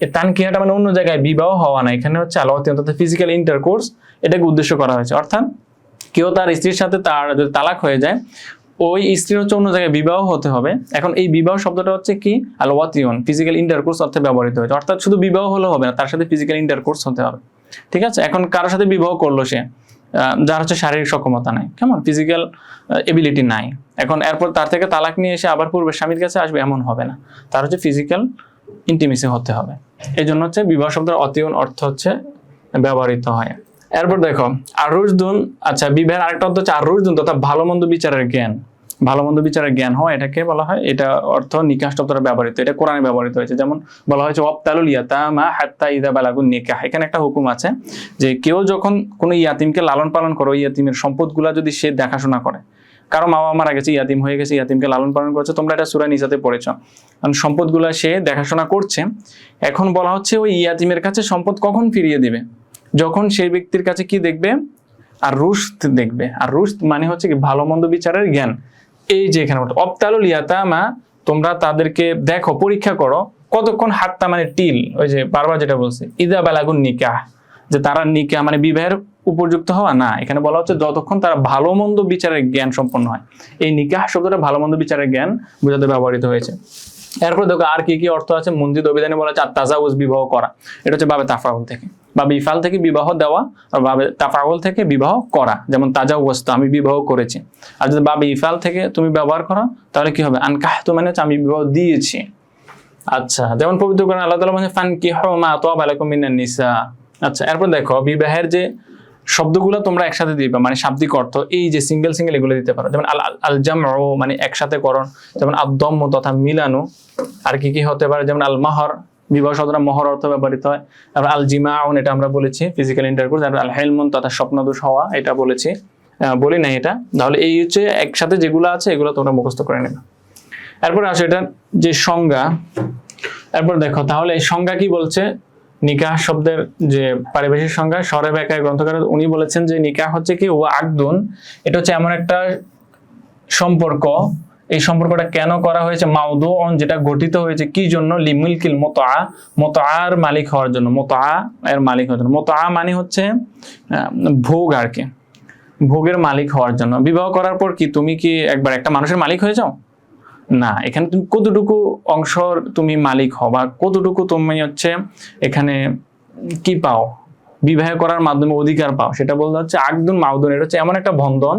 এই তানকিহাটা মানে অন্য জায়গায় বিবাহ হওয়া না, এখানে হচ্ছে আলাওয়াতি অর্থাৎ ফিজিক্যাল ইন্টারকোর্স, এটাকে উদ্দেশ্য করা হয়েছে। অর্থাৎ কেউ তার স্ত্রীর সাথে তার যদি তালাক হয়ে যায়, ওই স্ত্রীর হচ্ছে অন্য জায়গায় বিবাহ হতে হবে। এখন এই বিবাহ শব্দটা হচ্ছে কি আলাওয়াতিয়ন, ফিজিক্যাল ইন্টারকোর্স অর্থে ব্যবহৃত হয়েছে, অর্থাৎ শুধু বিবাহ হলে হবে না, তার সাথে ফিজিক্যাল ইন্টারকোর্স হতে হবে, ঠিক আছে। এখন কারোর সাথে বিবাহ করলো সে, যার হচ্ছে শারীরিক সক্ষমতা নাই, কেমন ফিজিক্যাল এবিলিটি নাই, এখন এরপর তার থেকে তালাক নিয়ে এসে আবার পূর্বের স্বামীর কাছে আসবে, এমন হবে না, তার হচ্ছে ফিজিক্যাল ইন্টিমেসি হতে হবে। এই জন্য হচ্ছে বিবাহ শব্দের অতিয়ন অর্থ হচ্ছে ব্যবহৃত হয়। এরপর দেখো আরুজদুন, আচ্ছা বিবাহের আরেকটা অর্থ হচ্ছে আরুজদুন তথা ভালো মন্দ বিচারের জ্ঞান, ভালো মন্দ বিচারের জ্ঞান হয়, এটাকে বলা হয়, এটা অর্থ নিকাহ শব্দটা ব্যবহৃত, এটা কোরআনে ব্যবহৃত হয়েছে। যেমন বলা হয়েছে ওয়াবতালুল ইয়াতামা হাত্তা ইযা বালাগুন নিকাহ, এখানে একটা হুকুম আছে যে কেউ যখন কোনো ইয়াতিমকে লালন পালন করে, ইয়াতিমের সম্পদগুলা যদি সে দেখাশোনা করে, কারো মা বাবা মারা গেছে, ইয়াতিম হয়ে গেছে, ইয়াতিমকে লালন পালন করছে, তোমরা এটা সূরা নিসাতে পড়েছো, কারণ সম্পদগুলা সে দেখাশোনা করছে। এখন বলা হচ্ছে ওই ইয়াতিমের কাছে সম্পদ কখন ফিরিয়ে দিবে, যখন সেই ব্যক্তির কাছে কি দেখবে, আর রুশদ দেখবে। আর রুশদ মানে হচ্ছে কি ভালো মন্দ বিচারের জ্ঞান। এই যে এখানে অবতালুল ইয়াতামা, তোমরা তাদেরকে দেখো, পরীক্ষা করো, কতক্ষণ, হাত্তা মানে টিল, ওই যে বারবার যেটা বলছে ইদা বালাগুন নিকাহ, যে তারা নিকাহ মানে বিবাহের উপযুক্ত হওয়া না, এখানে বলা হচ্ছে যতক্ষণ তারা ভালো মন্দ বিচারের জ্ঞান সম্পন্ন হয়। এই নিকাহ শব্দটা ভালো মন্দ বিচারের জ্ঞান বোঝাতে ব্যবহৃত হয়েছে। এরপর দেখো আর কি কি অর্থ আছে। মঞ্জিদ অভিধানে বলা হচ্ছে তাজাউজ, বিবাহ করা, এটা হচ্ছে বাবে তাফাউল থেকে, বাবে ইফাল থেকে বিবাহ দেওয়া, আর বাবে তাফাউল থেকে বিবাহ করা, যেমন তাজাউজ তো আমি বিবাহ করেছি। আর যদি বাবে ইফাল থেকে তুমি ব্যবহার করো তাহলে কি হবে, আনকাহতু মানে হচ্ছে আমি বিবাহ দিয়েছি। আচ্ছা, যেমন পবিত্র কোরআনে আল্লাহ তাআলা বলেন ফানকিহু মা তাবা লাকুম মিনান নিসা। আচ্ছা, এরপর দেখো বিবাহের যে শব্দগুলো তোমরা একসাথে দিবা, মানে শাব্দিক অর্থ, এই যে সিঙ্গেল সিঙ্গেল এগুলো দিতে পারো। যেমন আল জামউ মানে একসাথে করণ, যেমন আদ-দাম্মু তথা মিলানো। আর কি কি হতে পারে, যেমন আল মাহর, বিবাহ শব্দটা মহর অর্থ ব্যবহৃত হয়। তারপর আল জিমাউন, এটা আমরা বলেছি ফিজিক্যাল ইন্টারকোর্স। আর আল হিলমুন তথা স্বপ্নদোষ হওয়া, এটা বলেছি, বলি নাই এটা। তাহলে এই হচ্ছে একসাথে যেগুলো আছে এগুলো তোমরা মুখস্থ করে নেবে। এরপর আসো এটা যে সংজ্ঞা। এরপর দেখো তাহলে এই সংজ্ঞা কি বলছে, নিকাহ শব্দের যে পারিভাষিক সংজ্ঞা, সরে ব্যাখ্যায় গ্রন্থকার উনি বলেছেন যে নিকাহ হচ্ছে কি ওয়া আকদুন, এটা হচ্ছে এমন একটা সম্পর্ক, এই সম্পর্কটা কেন করা হয়েছে, মাউদুউন যেটা গঠিত হয়েছে কি জন্য, লিমিলকিল মুতআ, মুতআর মালিক হওয়ার জন্য, মুতআ এর মালিক হওয়ার জন্য। মুতআ মানে হচ্ছে ভোগ, আর কি ভোগের মালিক হওয়ার জন্য। বিবাহ করার পর কি তুমি কি একবার একটা মানুষের মালিক হয়ে যাও? না, এখানে তুমি কতটুকু অংশর তুমি মালিক হও বা কতটুকু তুমি হচ্ছে এখানে কি পাও, বিবাহ করার মাধ্যমে অধিকার পাও, সেটা বলতে হচ্ছে আকদুন মাউদুন। এটা হচ্ছে এমন একটা বন্ধন,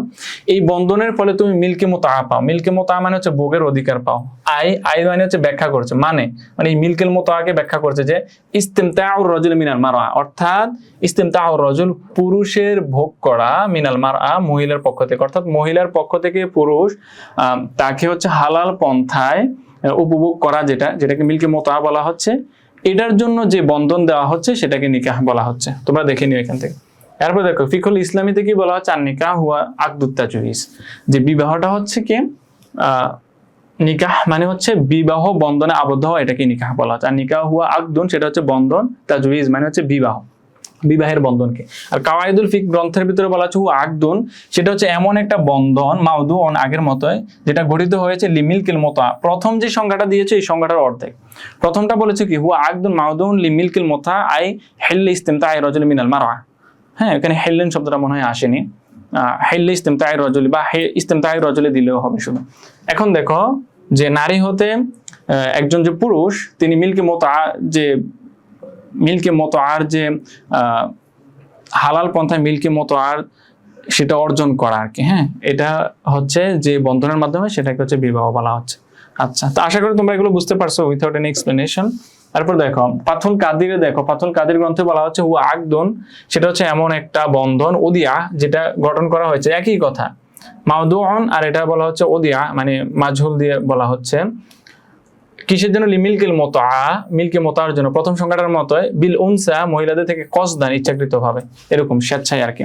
এই বন্ধনের ফলে তুমি মিলকে মোতা পাও। মিলকে মোতা মানে হচ্ছে ভোগের অধিকার পাও। আই মানে হচ্ছে ব্যাখ্যা করছে, মানে এই মিলকেল মোতাকে ব্যাখ্যা করছে যে ইস্তিমতাউর রাজুল মিনাল মারআ, অর্থাৎ ইস্তিমতাউর রাজুল পুরুষের ভোগ করা, মিনাল মারআ মহিলার পক্ষ থেকে, অর্থাৎ মহিলার পক্ষ থেকে পুরুষ তাকে হচ্ছে হালাল পন্থায় উপভোগ করা, যেটাকে মিলকে মোতা বলা হচ্ছে, এটার জন্য যে বন্ধন দেওয়া হচ্ছে সেটাকে নিকাহ বলা হচ্ছে। তোমরা দেখে নিও এখান থেকে। এরপর দেখো ফিকুল ইসলামীতে কি বলা হচ্ছে, আর নিকাহ হুয়া আকদুত তাজউইজ, যে বিবাহটা হচ্ছে কি নিকাহ মানে হচ্ছে বিবাহ বন্ধনে আবদ্ধ হওয়া, এটাকে নিকাহ বলা হচ্ছে। আর নিকাহ হুয়া আকদুন, সেটা হচ্ছে বন্ধন, তাজউইজ মানে হচ্ছে বিবাহ, বিবাহের বন্ধনকে। আর কাওয়াইদুল ফিক গ্রন্থের ভিতরে বলা হচ্ছে হুয়া আকদুন, সেটা হচ্ছে এমন একটা বন্ধন মাউদুন আগের মতোই, যেটা গঠিত হয়েছে লিমিলকিল মোতা। প্রথম যে সংজ্ঞাটা দিয়েছে এই সংজ্ঞাটার অর্ধেক। প্রথমটা বলেছে কি হুয়া আকদুন মাউদুন লিমিলকিল মোতা আই হিল্লি ইস্তিমতাই রাজুল মিনাল মারআ। হ্যাঁ, এখানে হেল্লেন শব্দটা মনে হয় আসেনি, হিল্লি ইস্তিমতাই রাজুল বা ইস্তিমতাই রাজুলে দিলেও হবে শুধু। এখন দেখো যে নারী হতে একজন যে পুরুষ, তিনি মিলকে মোতআর যে হালাল পন্থায় মিলকে মোতআর সেটা অর্জন করা আর কি। হ্যাঁ, এটা হচ্ছে যে বন্ধনের মাধ্যমে, সেটাকে হচ্ছে বিবাহ বলা হচ্ছে। আচ্ছা, তো আশা করি তোমরা এগুলো বুঝতে পারছো উইথাউট এনি এক্সপ্লেনেশন। তারপর দেখো ফাথুল কাদিরে, দেখো ফাথুল কাদির গ্রন্থে বলা হচ্ছে হুয়া আকদুন, সেটা হচ্ছে এমন একটা বন্ধন, ওদিয়া, যেটা গঠন করা হয়েছে, একই কথা মাউদুউন, আর এটা বলা হচ্ছে ওদিয়া, মানে মাজহুল দিয়ে বলা হচ্ছে। কিসের জন্য? লিমিলকিল মোতা, মিলকে মোতার জন্য। প্রথম সংখ্যাটার মতোই বিল উনসা, মহিলাদের থেকে কসদান, ইচ্ছাকৃত ভাবে, এরকম স্বেচ্ছায় আর কি।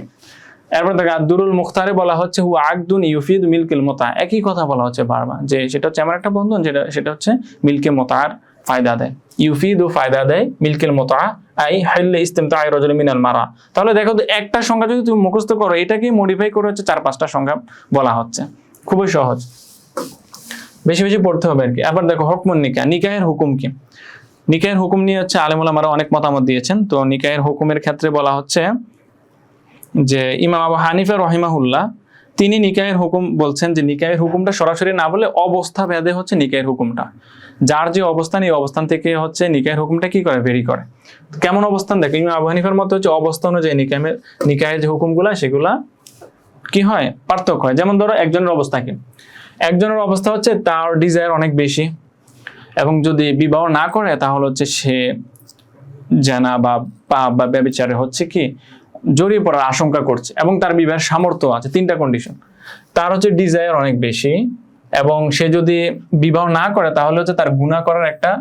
এরপর দেখো আদুরুল মুখতারে বলা হচ্ছে হুয়া আকদুন ইউফিদ মিলকিল মোতা, একই কথা বলা হচ্ছে বারবার, যে সেটা হচ্ছে এমন একটা বন্ধন সেটা হচ্ছে মিলকে মোতার ফায়দা দেয়, ইউফিদ ও ফায়দা দেয় মিলকিল মোতা আই হিল্লি ইস্তিমতাই রাজুল মিনাল মারআ। তাহলে দেখো একটা সংখ্যা যদি তুমি মুখস্থ করো, এটাকেই মডিফাই করে হচ্ছে 4-5টা সংখ্যা বলা হচ্ছে। খুবই সহজ, বেশি বেশি পড়তে হবে আর কি। আবার দেখো হুকমুন নিকাহ, নিকাহের হুকুম কি? নিকাহের হুকুম নিয়ে হচ্ছে আলেম ওলামারা অনেক মতামত দিয়েছেন। তো নিকাহের হুকুমের ক্ষেত্রে বলা হচ্ছে যে ইমাম আবু হানিফা রহিমাহুল্লাহ, তিনি নিকাহের হুকুম বলছেন যে নিকাহের হুকুমটা সরাসরি না বলে অবস্থা ভেদে হচ্ছে নিকাহের হুকুমটা, যার যে অবস্থান, এই অবস্থান থেকে হচ্ছে নিকাহের হুকুমটা কি করে, ভেরি করে। কেমন অবস্থান? দেখো ইমাম আবু হানিফার মতো হচ্ছে অবস্থা অনুযায়ী নিকাহের যে হুকুমগুলা সেগুলা কি হয়, পার্থক্য হয়। যেমন ধরো একজনের অবস্থা কি, একজনের অবস্থা হচ্ছে তার ডিজায়ার অনেক বেশি, এবং যদি বিবাহ না করে তাহলে হচ্ছে সে জানা বা পাপ বা ব্যভিচারে হচ্ছে কি জড়িয়ে পড়ার আশঙ্কা করছে, এবং তার বিবাহের সামর্থ্য আছে। 3টা কন্ডিশন, তার হচ্ছে ডিজায়ার অনেক বেশি, এবং সে যদি বিবাহ না করে তাহলে হচ্ছে তার গুনাহ করার একটা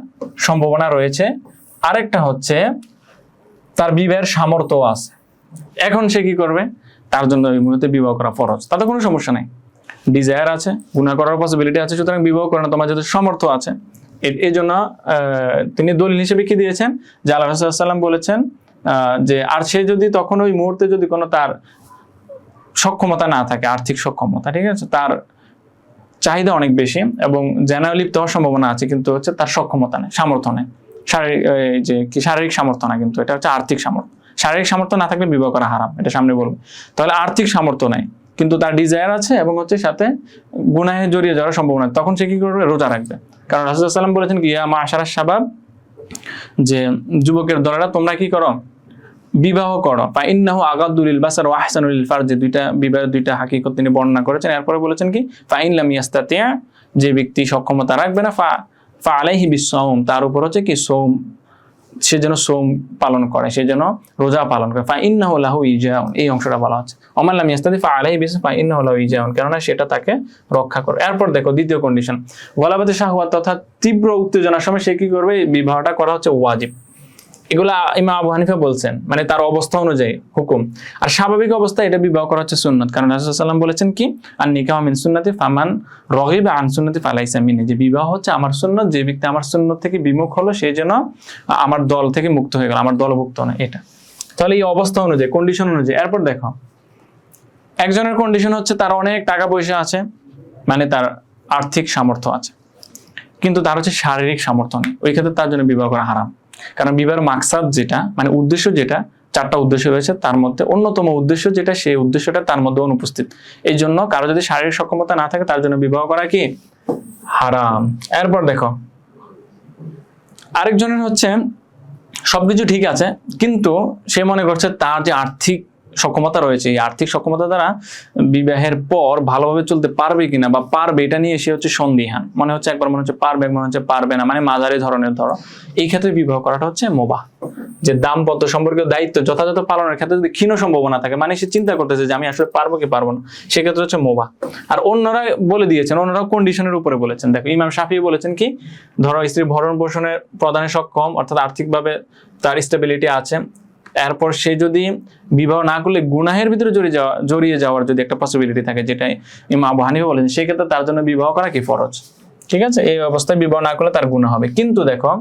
সম্ভাবনা রয়েছে, আরেকটা হচ্ছে তার বিবাহের সামর্থ্য আছে। এখন সে কি করবে? তার জন্য এই মুহূর্তে বিবাহ করা ফরজ, তাতে কোনো সমস্যা নাই। ডিজায়ার আছে, গুনাহ করার পসিবিলিটি আছে, সুতরাং বিবাহ করে না, তোমার যদি সামর্থ্য আছে। এই জন্য তিনি দলিল হিসেবে কি দিয়েছেন, যে আল্লাহ রাসূল সাল্লাল্লাহু আলাইহি ওয়াসাল্লাম বলেছেন যে আর সে যদি তখন ওই মুহূর্তে যদি কোনো তার সক্ষমতা না থাকে, আর্থিক সক্ষমতা, ঠিক আছে, তার চাহিদা অনেক বেশি এবং জেনায় লিপ্ত হওয়ার সম্ভাবনা আছে, কিন্তু হচ্ছে তার সক্ষমতা নেই, সামর্থ্য নেই, শারীরিক সামর্থ্য না, কিন্তু এটা হচ্ছে আর্থিক সামর্থ্য। শারীরিক সামর্থ্য না থাকলে বিবাহ করা হারাম, এটা সামনে বলবো। তাহলে আর্থিক সামর্থ্য নাই, কিন্তু তার ডিজায়ার আছে এবং হচ্ছে সাথে গুনাহে জড়িয়ে যাওয়ার সম্ভাবনা, তখন সে কি করবে? রোজা রাখবে। কারণ রাসূল সাল্লাল্লাহু আলাইহি ওয়াসাল্লাম বলেছেন কি, ইয়া মা'শারাশ শাবাব, যে যুবকের দলেরা তোমরা কি করো? বিবাহ করো। ফা ইন্নাহু আগাদ্দু লিল বাসার ওয়া আহসানু লিল ফারজ, বিবাহের 2টা হাকিকত তিনি বর্ণনা করেছেন। এরপরে বলেছেন কি, ফা ইন লাম ইয়াস্তাতি', যে ব্যক্তি সক্ষমতা রাখবে না, ফা আলাইহি বিস-সাওম, তার উপর হচ্ছে কি সওম, সে যেন সওম পালন করে, সে যেন রোজা পালন করে। ফা ইন্নাহু লাহু ইজাউন, এই অংশটা বলা হচ্ছে। ওমান লাম ইয়াস্তাতি ফা আলাইহি ফা ইন্নাহু লাহু ইজাউন, কেননা সেটা তাকে রক্ষা করে। এরপর দেখো দ্বিতীয় কন্ডিশন, গলাবাতে শাহওয়াত, অর্থাৎ তীব্র উত্তেজনার সময় সে কি করবে? বিবাহটা করা হচ্ছে ওয়াজিব। এগুলা ইমাম আবু হানিফা বলছেন, মানে তার অবস্থা অনুযায়ী হুকুম। আর স্বাভাবিক অবস্থায় এটা বিবাহ করা হচ্ছে সুন্নাত, কারণ রাসূল সাল্লাল্লাহু আলাইহি ওয়াসাল্লাম বলেছেন কি, আর নিকাহ মিন সুন্নতি ফামান রাগিবা আন সুন্নতি ফালাইসা মিন্নি, যে বিবাহ হচ্ছে আমার সুন্নাত, যে ব্যক্তি আমার সুন্নাত থেকে বিমুখ হলো সে যেন আমার দল থেকে মুক্ত হয়ে গেল, আমার দলভুক্ত না, এটা। তাহলে এই অবস্থা অনুযায়ী, কন্ডিশন অনুযায়ী। এরপর দেখো একজনের কন্ডিশন হচ্ছে তার অনেক টাকা পয়সা আছে, মানে তার আর্থিক সামর্থ্য আছে, কিন্তু তার হচ্ছে শারীরিক সামর্থ্য নেই, ওই ক্ষেত্রে তার জন্য বিবাহ করা হারাম। কারণ বিবাহের মাকসাদ যেটা, মানে উদ্দেশ্য যেটা, 4টা উদ্দেশ্য রয়েছে, তার মধ্যে অন্যতম উদ্দেশ্য যেটা, সেই উদ্দেশ্যটা তার মধ্যে অনুপস্থিত। এই জন্য কারো যদি শারীরিক সক্ষমতা না থাকে তার জন্য বিবাহ করা কি হারাম। এরপর দেখো আরেকজনের হচ্ছে সবকিছু ঠিক আছে, কিন্তু সে মনে করছে তার যে আর্থিক সক্ষমতা রয়েছে, এই আর্থিক সক্ষমতা দ্বারা বিবাহের পর ভালোভাবে চলতে পারবে কিনা বা পারবে, এটা নিয়ে সে হচ্ছে সন্দিহান। মনে হচ্ছে একবার মনে হচ্ছে পারবে, মনে হচ্ছে পারবে না, মানে মাঝারি ধরনের ধরো। এই ক্ষেত্রে বিবাহ করাটা হচ্ছে মুবাহ। যে দাম্পত্য সম্পর্কীয় দায়িত্ব যথাযথ পালনের ক্ষেত্রে যদি ক্ষীণ সম্ভাবনা থাকে, মানে সে চিন্তা করতেছে যে আমি আসলে পারবো কি পারবো না, সেক্ষেত্রে হচ্ছে মুবাহ। আর অন্যরা বলে দিয়েছেন, অন্যরা কন্ডিশনের উপরে বলেছেন। দেখো ইমাম শাফিঈ বলেছেন কি, ধরো স্ত্রীর ভরণ পোষণের প্রদানে সক্ষম, অর্থাৎ আর্থিকভাবে তার স্টেবিলিটি আছে, এরপর সে যদি বিবাহ না করলে গুনাহের ভিতরে জড়িয়ে যাওয়ার যদি একটা পসিবিলিটি থাকে, যেটা ইমাম আবু হানিফা বলেন, সেক্ষেত্রে তার জন্য বিবাহ করা কি ফরজ। ঠিক আছে, এই অবস্থায় বিবাহ না করলে তার গুনাহ হবে। কিন্তু দেখো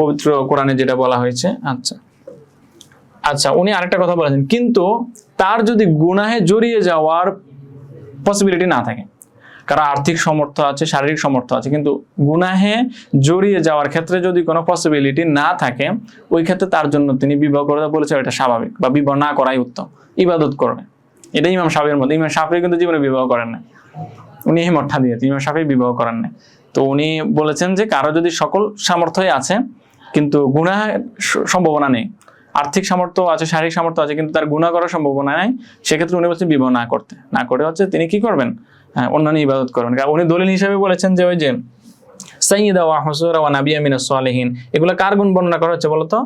পবিত্র কোরআনে যেটা বলা হয়েছে, আচ্ছা উনি আরেকটা কথা বলেছেন, কিন্তু তার যদি গুনাহে জড়িয়ে যাওয়ার পসিবিলিটি না থাকে, কারণ আর্থিক সামর্থ্য আছে, শারীরিক সামর্থ্য আছে, কিন্তু গুনাহে জড়িয়ে যাওয়ার ক্ষেত্রে যদি কোনো পসিবিলিটি না থাকে, ওই ক্ষেত্রে তার জন্য তিনি বিবাহ করতে বলেছে, এটা স্বাভাবিক, বা বিবাহ না করাই উত্তম, ইবাদত করবে। এটা ইমাম শাফিঈর মধ্যে। ইমাম শাফিঈ কিন্তু জীবনে বিবাহ করেন না, উনি এই মতটা দিয়েছেন, ইমাম শাফিঈ বিবাহ করেন না। তো উনি বলেছেন যে কারো যদি সকল সামর্থ্যই আছে কিন্তু গুনাহের সম্ভাবনা নেই, আর্থিক সামর্থ্য আছে, শারীরিক সামর্থ্য আছে, কিন্তু তার গুনাহ করার সম্ভাবনা নাই, সেক্ষেত্রে উনি বলছেন বিবাহ না করে হচ্ছে তিনি কি করবেন, অন্যান্য ইবাদত করবেন। কারণ উনি দলিল হিসেবে বলেছেন যে ওই যে সাইয়্যিদা ওয়া হুসুরা ওয়া নাবিয়্যা মিনাস সালিহিন, এগুলো কার গুণ বর্ণনা করা হচ্ছে বলতো?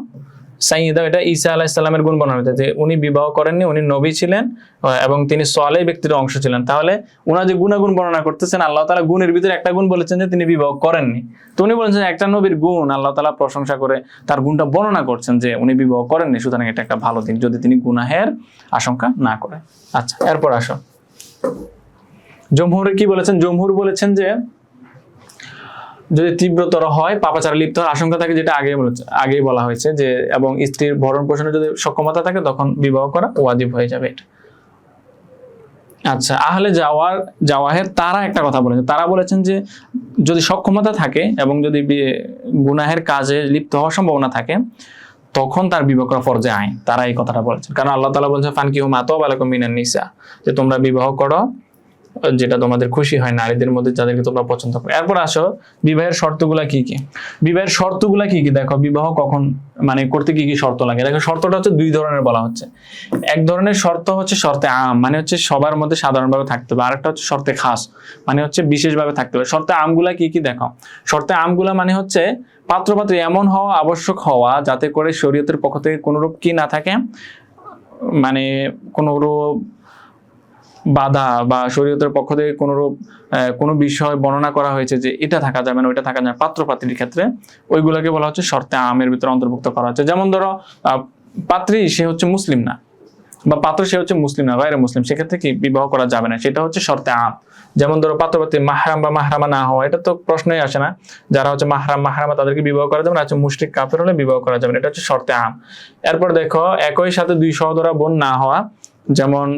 সাইয়্যিদা, এটা ঈসা আলাইহিস সালামের গুণ বর্ণনা হচ্ছে, যে উনি বিবাহ করেননি, উনি নবী ছিলেন এবং তিনি সালেহ ব্যক্তির অংশ ছিলেন। তাহলে উনার যে গুণাগুণ বর্ণনা করতেছেন, আল্লাহ তাআলা গুণের ভিতরে একটা গুণ বলেছেন যে তিনি বিবাহ করেননি। তো উনি বলেছেন একটা নবীর গুণ আল্লাহ তাআলা প্রশংসা করে তার গুণটা বর্ণনা করছেন যে উনি বিবাহ করেননি, সুতরাং এটা একটা ভালো দিক যদি তিনি গুনাহের আশঙ্কা না করেন। আচ্ছা, এরপর আসো জমহুর কি বলেছেন। জমহুর বলেছেন যে যদি তীব্রতর হয়, পাপাচারে লিপ্ত হওয়ার আশঙ্কা থাকে, যেটা আগেই বলা হয়েছে, যে এবং স্ত্রীর ভরণ পোষণে যদি সক্ষমতা থাকে, তখন বিবাহ করা ওয়াজিব হয়ে যাবে এটা। আচ্ছা, আহলে জাওয়াহের তারা একটা কথা বলেছেন, তারা বলেছেন যে যদি সক্ষমতা থাকে এবং যদি গুনাহের কাজে লিপ্ত হওয়ার সম্ভাবনা থাকে, তখন তার বিবাহ করা ফরজে আইন। তারা এই কথাটা বলেছেন, কারণ আল্লাহ তাআলা বলেছেন ফানকিহু মা তাবা লাকুম মিনান নিসা, যে তোমরা বিবাহ করো যেটা তোমাদের খুশি হয় নারীদের মধ্যে, যাদেরকে তোমরা পছন্দ করো। এরপর আসো বিবাহের শর্তগুলা কি কি। বিবাহের শর্তগুলা কি কি দেখো, বিবাহ কখন মানে করতে কি কি শর্ত লাগে। দেখো শর্তটা হচ্ছে দুই ধরনের বলা হচ্ছে। এক ধরনের শর্ত হচ্ছে শর্তে আম, মানে হচ্ছে সবার মধ্যে সাধারণভাবে থাকতে হবে। আরেকটা হচ্ছে শর্তে খাস, মানে হচ্ছে বিশেষভাবে থাকতে হবে। শর্তে আমগুলা কি কি দেখো। শর্তে আমগুলা মানে হচ্ছে পাত্রপাত্রী এমন হওয়া আবশ্যক হওয়া যাতে করে শরীয়তের পক্ষ থেকে কোনরূপ কি না থাকে, মানে কোনরূপ বাধা বা শরীয়তের পক্ষ থেকে কোনো বিষয় বর্ণনা করা হয়েছে যে এটা থাকা যাবে না, ওইটা থাকা যাবে না পাত্রপাত্রীর ক্ষেত্রে, ওইগুলোকে বলা হচ্ছে শর্তে আমের ভিতরে অন্তর্ভুক্ত করা হচ্ছে। যেমন ধরো পাত্রী সে হচ্ছে মুসলিম না, বা পাত্র সে হচ্ছে মুসলিম না, বাইরে মুসলিম, সেক্ষেত্রে কি বিবাহ করা যাবে না, সেটা হচ্ছে শর্তে আম। যেমন ধরো পাত্রপাত্রী মাহরাম বা মাহরামা না হওয়া, এটা তো প্রশ্নই আসে না, যারা হচ্ছে মাহরামা তাদেরকে বিবাহ করা যাবে না, হচ্ছে মুশরিক কাফের হলে বিবাহ করা যাবে না, এটা হচ্ছে শর্তে আম। এরপর দেখো একই সাথে দুই সহোদরা বোন না হওয়া, যেমন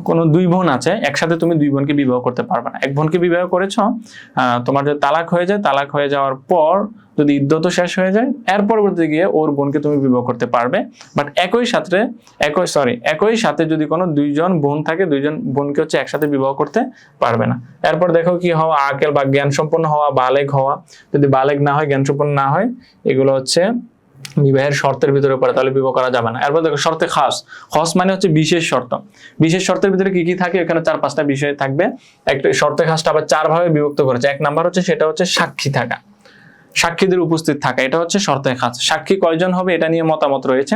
কোনো দুই বোন আছে, একসাথে তুমি দুই বোনকে বিবাহ করতে পারবে না। এক বোনকে বিবাহ করেছো, তোমার যদি তালাক হয়ে যায়, তালাক হয়ে যাওয়ার পর যদি ইদ্যত শেষ হয়ে যায়, এর পরবর্তীতে গিয়ে ওর বোনকে তুমি বিবাহ করতে পারবে। বাট একই সাথে যদি কোনো দুইজন বোন থাকে, দুইজন বোনকে হচ্ছে একসাথে বিবাহ করতে পারবে না। এরপর দেখো কি হওয়া, আকেল বা জ্ঞান সম্পন্ন হওয়া, বালেগ হওয়া। যদি বালেগ না হয়, জ্ঞান সম্পন্ন না হয়, এগুলো হচ্ছে বিবাহের শর্তের ভিতরে পড়ে, তাহলে বিবাহ করা যাবে না। এরপর দেখো শর্তে খাস মানে হচ্ছে বিশেষ শর্ত। বিশেষ শর্তের ভিতরে কি কি থাকে, এখানে 4-5টা বিষয় থাকবে। একটা শর্তে খাসটা আবার 4 ভাবে বিভক্ত করেছে। এক নাম্বার হচ্ছে সেটা হচ্ছে সাক্ষী থাকা, সাক্ষীদের উপস্থিত থাকা, এটা হচ্ছে শর্তে খাস। সাক্ষী কয়জন হবে এটা নিয়ে মতামত রয়েছে।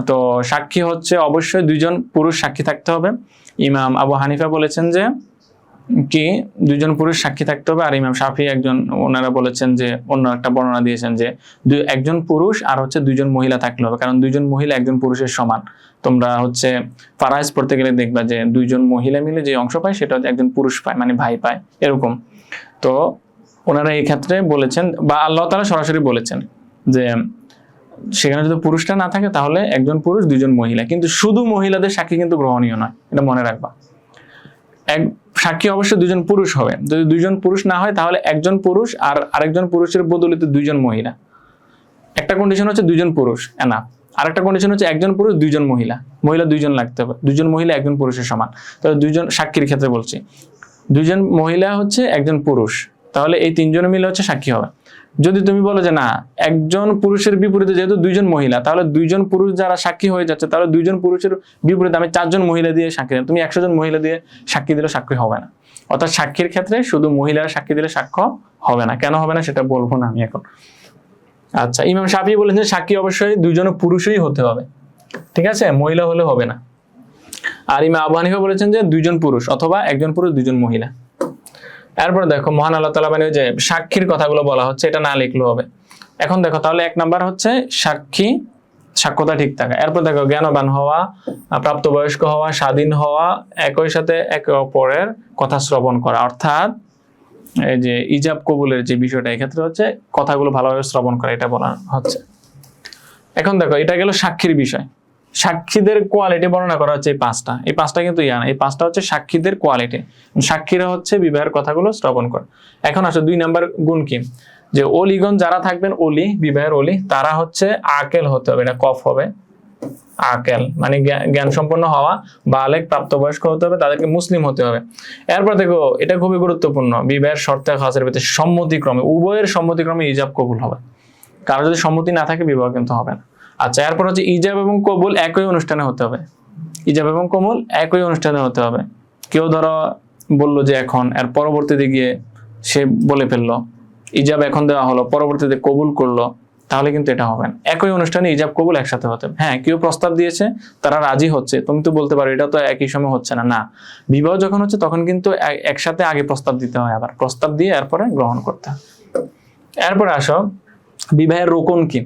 তো সাক্ষী হচ্ছে অবশ্যই 2জন পুরুষ সাক্ষী থাকতে হবে। ইমাম আবু হানিফা বলেছেন যে কি 2জন পুরুষ সাক্ষী থাকতে হবে, আর ইমাম শাফি ওনারা বলেছেন যে অন্য একটা বর্ণনা দিয়েছেন যে একজন পুরুষ আর হচ্ছে 2জন মহিলা থাকলে হবে, কারণ 2জন মহিলা একজন পুরুষের সমান। তোমরা হচ্ছে ফারাইজ পড়তে গেলে দেখবা যে 2জন মহিলা মিলে যে অংশ পায় সেটা একজন পুরুষ পায়, মানে ভাই পায়, এরকম। তো ওনারা এই ক্ষেত্রে বলেছেন, বা আল্লাহ তাআলা সরাসরি বলেছেন যে সেখানে যদি পুরুষটা না থাকে তাহলে একজন পুরুষ 2জন মহিলা, কিন্তু শুধু মহিলাদের সাক্ষী কিন্তু গ্রহণীয় নয়, এটা মনে রাখবা। এক সাক্ষী অবশ্যই 2জন পুরুষ হবে। যদি 2জন পুরুষ না হয় তাহলে একজন পুরুষ আর আরেকজন পুরুষের বদলিতে 2জন মহিলা। একটা কন্ডিশন হচ্ছে 2জন পুরুষ এনাফ। আরেকটা কন্ডিশন হচ্ছে একজন পুরুষ দুইজন মহিলা, মহিলা দুইজন লাগতে হবে, দুইজন মহিলা একজন পুরুষের সমান। তাহলে দুইজন সাক্ষীর ক্ষেত্রে বলছি, দুইজন মহিলা হচ্ছে একজন পুরুষ, তাহলে এই তিনজন মিলে হচ্ছে সাক্ষী হবে। যদি তুমি বলো যে না একজন পুরুষের বিপরীতে যেহেতু দুইজন মহিলা, তাহলে দুইজন পুরুষ যারা সাক্ষী হয়ে যাচ্ছে, তাহলে দুইজন পুরুষের বিপরীতে আমি 4 জন মহিলা দিয়ে সাক্ষী দিলাম, তুমি 100 জন মহিলা দিয়ে সাক্ষী দিলে সাক্ষী হবে না। অর্থাৎ সাক্ষীর ক্ষেত্রে শুধু মহিলারা সাক্ষী দিলে সাক্ষ্য হবে না। কেন হবে না সেটা বলবো না আমি এখন। আচ্ছা, ইমাম শাফিঈ বলেন যে সাক্ষী অবশ্যই দুইজন পুরুষই হতে হবে, ঠিক আছে, মহিলা হলে হবে না। আর ইমাম আবু হানিফা বলেছেন যে দুইজন পুরুষ অথবা একজন পুরুষ দুইজন মহিলা। এরপর দেখো মহান আল্লাহ তাআলা মানে যে সাক্ষীর কথাগুলো বলা হচ্ছে, এটা না লিখলেও হবে। এখন দেখো তাহলে 1 নাম্বার হচ্ছে সাক্ষী, সাক্ষ্যতা ঠিক থাকা। এরপর দেখো জ্ঞানবান হওয়া, প্রাপ্তবয়স্ক হওয়া, স্বাধীন হওয়া, একই সাথে একে অপরের কথা শ্রবণ করা, অর্থাৎ এই যে ইজাব কবুলের যে বিষয়টা এক্ষেত্রে হচ্ছে কথাগুলো ভালোভাবে শ্রবণ করা, এটা বলা হচ্ছে। এখন দেখো এটা গেল সাক্ষীর বিষয়। সাক্ষীদের কোয়ালিটি বর্ণনা করা হচ্ছে এই 5টা, এই 5টা কিন্তু এই 5টা হচ্ছে সাক্ষীদের কোয়ালিটি। সাক্ষীরা হচ্ছে বিবাহের কথাগুলো শ্রবণ করে। এখন আসলে 2 নাম্বার গুণ কি, যে অলিগণ যারা থাকবেন, অলি বিবাহের অলি, তারা হচ্ছে আকেল হতে হবে, এটা কফ হবে, আকেল মানে জ্ঞান সম্পন্ন হওয়া, বালেগ প্রাপ্তবয়স্ক হতে হবে, তাদেরকে মুসলিম হতে হবে। এরপর দেখো এটা খুবই গুরুত্বপূর্ণ, বিবাহের শর্তে খাসের ভিতরে সম্মতিক্রমে, উভয়ের সম্মতিক্রমে ইজাব কবুল হবে। কারো যদি সম্মতি না থাকে বিবাহ কিন্তু হবে না। আচ্ছা, এরপর হচ্ছে ইজাব এবং কবুল একই অনুষ্ঠানে হতে হবে, ইজাব এবং কবুল একই অনুষ্ঠানে হতে হবে। কেউ ধরো বললো যে এখন, এর পরবর্তীতে গিয়ে সে বলে ফেললো, ইজাব এখন দেওয়া হলো, পরবর্তীতে কবুল করলো, তাহলে কিন্তু এটা হবে না। একই অনুষ্ঠানে ইজাব কবুল একসাথে হতে হবে। হ্যাঁ, কেউ প্রস্তাব দিয়েছে, তারা রাজি হচ্ছে, তুমি তো বলতে পারো এটা তো একই সময় হচ্ছে না, না, বিবাহ যখন হচ্ছে তখন কিন্তু একসাথে আগে প্রস্তাব দিতে হয়, আবার প্রস্তাব দিয়ে এরপরে গ্রহণ করতে হয়। এরপরে আসো বিবাহের রোকন কি।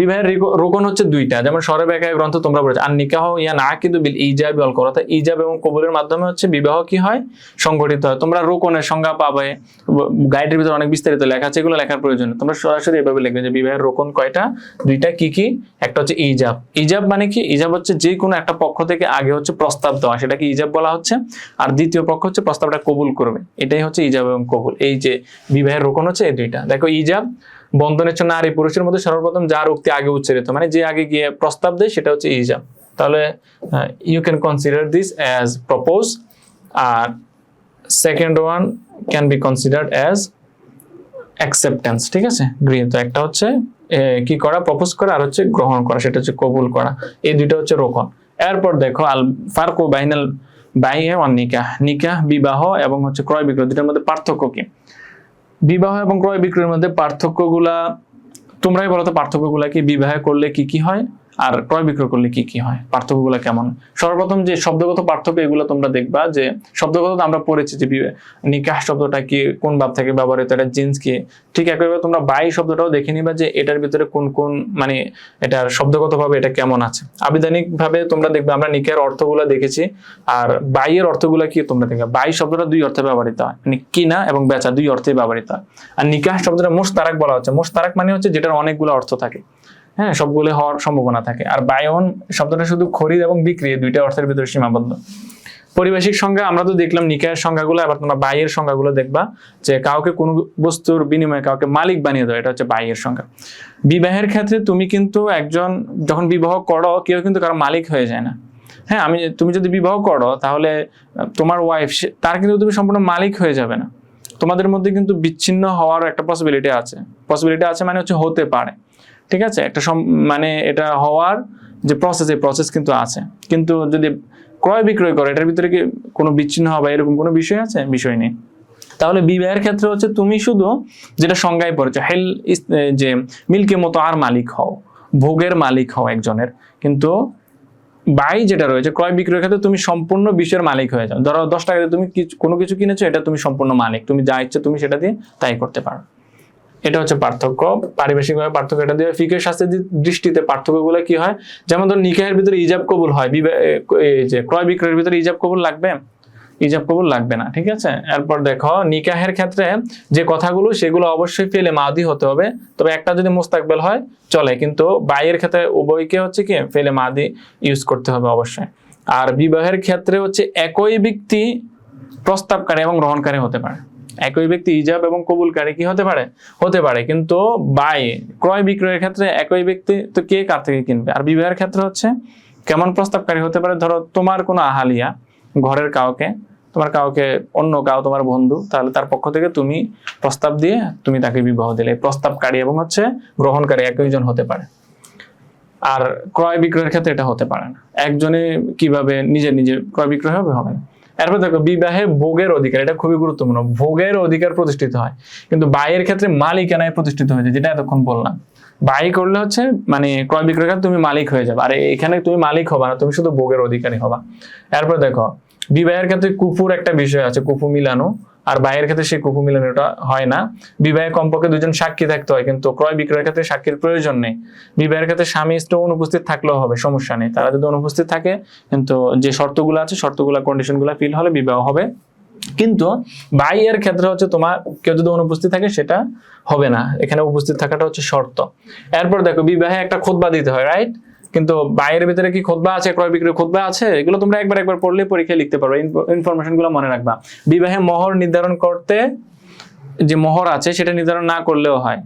বিবাহের রোকন হচ্ছে 2টা, যেমন সরে ব্যাখ্যা গ্রন্থ তোমরা পড়েছো, আর নিকাহ ইয়া নাকিদু বিল ইজাব ওয়াল কবুল, অর্থাৎ ইজাব এবং কবুলের মাধ্যমে হচ্ছে বিবাহ কি হয়, সংগঠিত হয়। তোমরা রোকনের সংজ্ঞা পাবে, গাইডের ভিতরে অনেক বিস্তারিত লেখা আছে, এগুলো লেখার প্রয়োজন নেই, তোমরা সরাসরি এভাবে লিখবে যে বিবাহের রোকন কয়টা, 2টা, কি কি। একটা হচ্ছে ইজাব। ইজাব মানে কি, ইজাব হচ্ছে যে কোনো একটা পক্ষ থেকে আগে হচ্ছে প্রস্তাব দেওয়া, সেটাকে ইজাব বলা হচ্ছে। আর দ্বিতীয় পক্ষ হচ্ছে প্রস্তাবটা কবুল করবে, এটাই হচ্ছে ইজাব এবং কবুল। এই যে বিবাহের রোকন হচ্ছে এই 2টা। দেখো ইজাব, বন্ধনের জন্য নারী পুরুষের মধ্যে সর্বপ্রথম যার উক্তি আগে উচ্চারিত, মানে যে আগে গিয়ে প্রস্তাব দেয়, সেটা হচ্ছে ইজাব। তাহলে you can consider this as propose, আর second one can be considered as acceptance, ঠিক আছে, গৃহীত। একটা হচ্ছে কি করা, প্রপোজ করা, আর হচ্ছে গ্রহণ করা, সেটা হচ্ছে কবুল করা। এই 2টা হচ্ছে রোকন। এরপর দেখো আল ফারকু বাইনাল বাইয়ে ওয়ান নিকাহ, নিকাহ বিবাহ এবং হচ্ছে ক্রয় বিক্রয়, 2টার মধ্যে পার্থক্য কি। বিবাহ এবং ক্রয় বিক্রয়ের মধ্যে পার্থক্যগুলা তোমরাই বলো তো, পার্থক্যগুলা কি, বিবাহ করলে কি কি হয় আর ক্রয় বিক্রয় করলে কি কি হয়, পার্থক্যগুলো কেমন। সর্বপ্রথম যে শব্দগত পার্থক্য, এগুলো তোমরা দেখবা যে শব্দগত আমরা পড়েছি যে নিকাহ শব্দটা কি, কোন ভাব থেকে ব্যবহৃত, এটা জিন্স কি। ঠিক একইভাবে তোমরা বাই শব্দটাও দেখে নিবা যে এটার ভিতরে কোন কোন, মানে এটার শব্দগত ভাবে এটা কেমন আছে। আবিধানিক ভাবে তোমরা দেখবে, আমরা নিকাহের অর্থগুলো দেখেছি, আর বাইয়ের অর্থগুলো কি তোমরা দেখবে। বাই শব্দটা 2 অর্থে ব্যবহৃত হয়, মানে কিনা এবং বেচা 2 অর্থে ব্যবহৃত হয়। আর নিকাহ শব্দটা মুশতারাক বলা হচ্ছে, মুশতারাক মানে হচ্ছে যেটার অনেকগুলো অর্থ থাকে, হ্যাঁ, সবগুলো হওয়ার সম্ভাবনা থাকে। আর বায়ন শব্দটা শুধু খরিদ এবং বিক্রি, 2টা অর্থের ভিতরে সীমাবদ্ধ। পারিভাষিক সংজ্ঞা আমরা তো দেখলাম নিকাহের সংজ্ঞাগুলো, এবার তোমরা বাইয়ের সংজ্ঞাগুলো দেখবা, যে কাউকে কোনো বস্তুর বিনিময়ে কাউকে মালিক বানিয়ে দেওয়া, এটা হচ্ছে বাইয়ের সংজ্ঞা। বিবাহের ক্ষেত্রে তুমি কিন্তু একজন যখন বিবাহ করো, কেউ কিন্তু কারো মালিক হয়ে যায় না। হ্যাঁ, তুমি যদি বিবাহ করো, তাহলে তোমার ওয়াইফ, তার কিন্তু তুমি সম্পূর্ণ মালিক হয়ে যাবে না। তোমাদের মধ্যে কিন্তু বিচ্ছিন্ন হওয়ার একটা পসিবিলিটি আছে, মানে হচ্ছে হতে পারে, ঠিক আছে, একটা মানে এটা হওয়ার যে প্রসেস, এই প্রসেস কিন্তু আছে। কিন্তু যদি ক্রয় বিক্রয় করে, এটার ভিতরে কি কোনো বিচ্ছিন্ন হওয়া এরকম কোনো বিষয় আছে, বিষয় নেই। তাহলে বিবাহের ক্ষেত্রে হচ্ছে তুমি শুধু যেটা সংজ্ঞায় পড়েছো, হেল যে মিল্কের মতো আর মালিক হও, ভোগের মালিক হও একজনের। কিন্তু বাই যেটা রয়েছে ক্রয় বিক্রয়ের ক্ষেত্রে তুমি সম্পূর্ণ বিষয়ের মালিক হয়ে যাও। ধরো 10 টাকাতে তুমি কোনো কিছু কিনেছো, এটা তুমি সম্পূর্ণ মালিক, তুমি যা ইচ্ছে তুমি সেটা দিয়ে তাই করতে পারো। এটা হচ্ছে পার্থক্য, পারিভাষিকভাবে পার্থক্য এটা দিয়ে। ফিকহের শাস্ত্রের দৃষ্টিতে পার্থক্যগুলো কি হয়, যেমন ধর নিকাহের ভিতরে ইজাব কবুল হয়, যে ক্রয় বিক্রয়ের ভিতরে ইজাব কবুল লাগবে, ইজাব কবুল লাগবে না, ঠিক আছে। এরপর দেখো নিকাহের ক্ষেত্রে যে কথাগুলো, সেগুলো অবশ্যই ফেলে মাদি হতে হবে, তবে একটা যদি মুস্তাকবেল হয় চলে, কিন্তু বাইয়ের ক্ষেত্রে উভয়কে হচ্ছে কি ফেলে মাদি ইউজ করতে হবে অবশ্যই। আর বিবাহের ক্ষেত্রে হচ্ছে একই ব্যক্তি প্রস্তাবকারী এবং গ্রহণকারী হতে পারে, একই ব্যক্তি ইজাব এবং কবুলকারী কি হতে পারে, কিন্তু বাই ক্রয় বিক্রয়ের ক্ষেত্রে একই ব্যক্তি তো কে কার থেকে কিনবে। আর বিবাহের ক্ষেত্রে হচ্ছে কেমন প্রস্তাবকারী হতে পারে, ধরো তোমার কোনো আহালিয়া ঘরের কাউকে অন্য তোমার বন্ধু, তাহলে তার পক্ষ থেকে তুমি প্রস্তাব দিয়ে তুমি তাকে বিবাহ দিলে, প্রস্তাবকারী এবং হচ্ছে গ্রহণকারী একইজন হতে পারে। আর ক্রয় বিক্রয়ের ক্ষেত্রে এটা হতে পারে না, একজনে কিভাবে নিজে ক্রয় বিক্রয় হবে না। এরপর দেখো বিবাহে ভোগের অধিকার, এটা খুবই গুরুত্বপূর্ণ, ভোগের অধিকার প্রতিষ্ঠিত হয়, কিন্তু বাইয়ের ক্ষেত্রে মালিকানায় প্রতিষ্ঠিত হয়েছে, যেটা এতক্ষণ বললাম। বাই করলে হচ্ছে মানে ক্রয় বিক্রয় ক্ষেত্রে তুমি মালিক হয়ে যাবে, আর এখানে তুমি মালিক হবা না, তুমি শুধু ভোগের অধিকারী হবা। এরপর দেখো বিবাহের ক্ষেত্রে কুফুর একটা বিষয় আছে, কুফু মিলানো, আর বাইয়ের ক্ষেত্রে সেই কুফু মিলানোটা হয় না। বিবাহে কমপক্ষে দুজন সাক্ষী থাকতে হয়, কিন্তু ক্রয় বিক্রয়ের ক্ষেত্রে সাক্ষীর প্রয়োজন নেই। বিবাহের ক্ষেত্রে স্বামী স্ত্রী অনুপস্থিত থাকলেও হবে, সমস্যা নেই, তারা যদি অনুপস্থিত থাকে, কিন্তু যে শর্তগুলো আছে শর্তগুলো কন্ডিশনগুলো ফিল হলে বিবাহ হবে। কিন্তু বাইয়ের ক্ষেত্রে হচ্ছে তোমার কেউ যদি অনুপস্থিত থাকে সেটা হবে না, এখানে উপস্থিত থাকাটা হচ্ছে শর্ত। এরপর দেখো বিবাহে একটা খুতবা দিতে হয়, রাইট, কিন্তু বাইরের ভিতরে কি খুতবা আছে, ক্রয় বিক্রয় খুতবা আছে, এগুলো তোমরা একবার পড়লে পরীক্ষায় লিখতে পারবে, ইনফরমেশন গুলো মনে রাখবা। বিবাহে মোহর নির্ধারণ করতে যে মোহর আছে সেটা নির্ধারণ না করলেও হয়,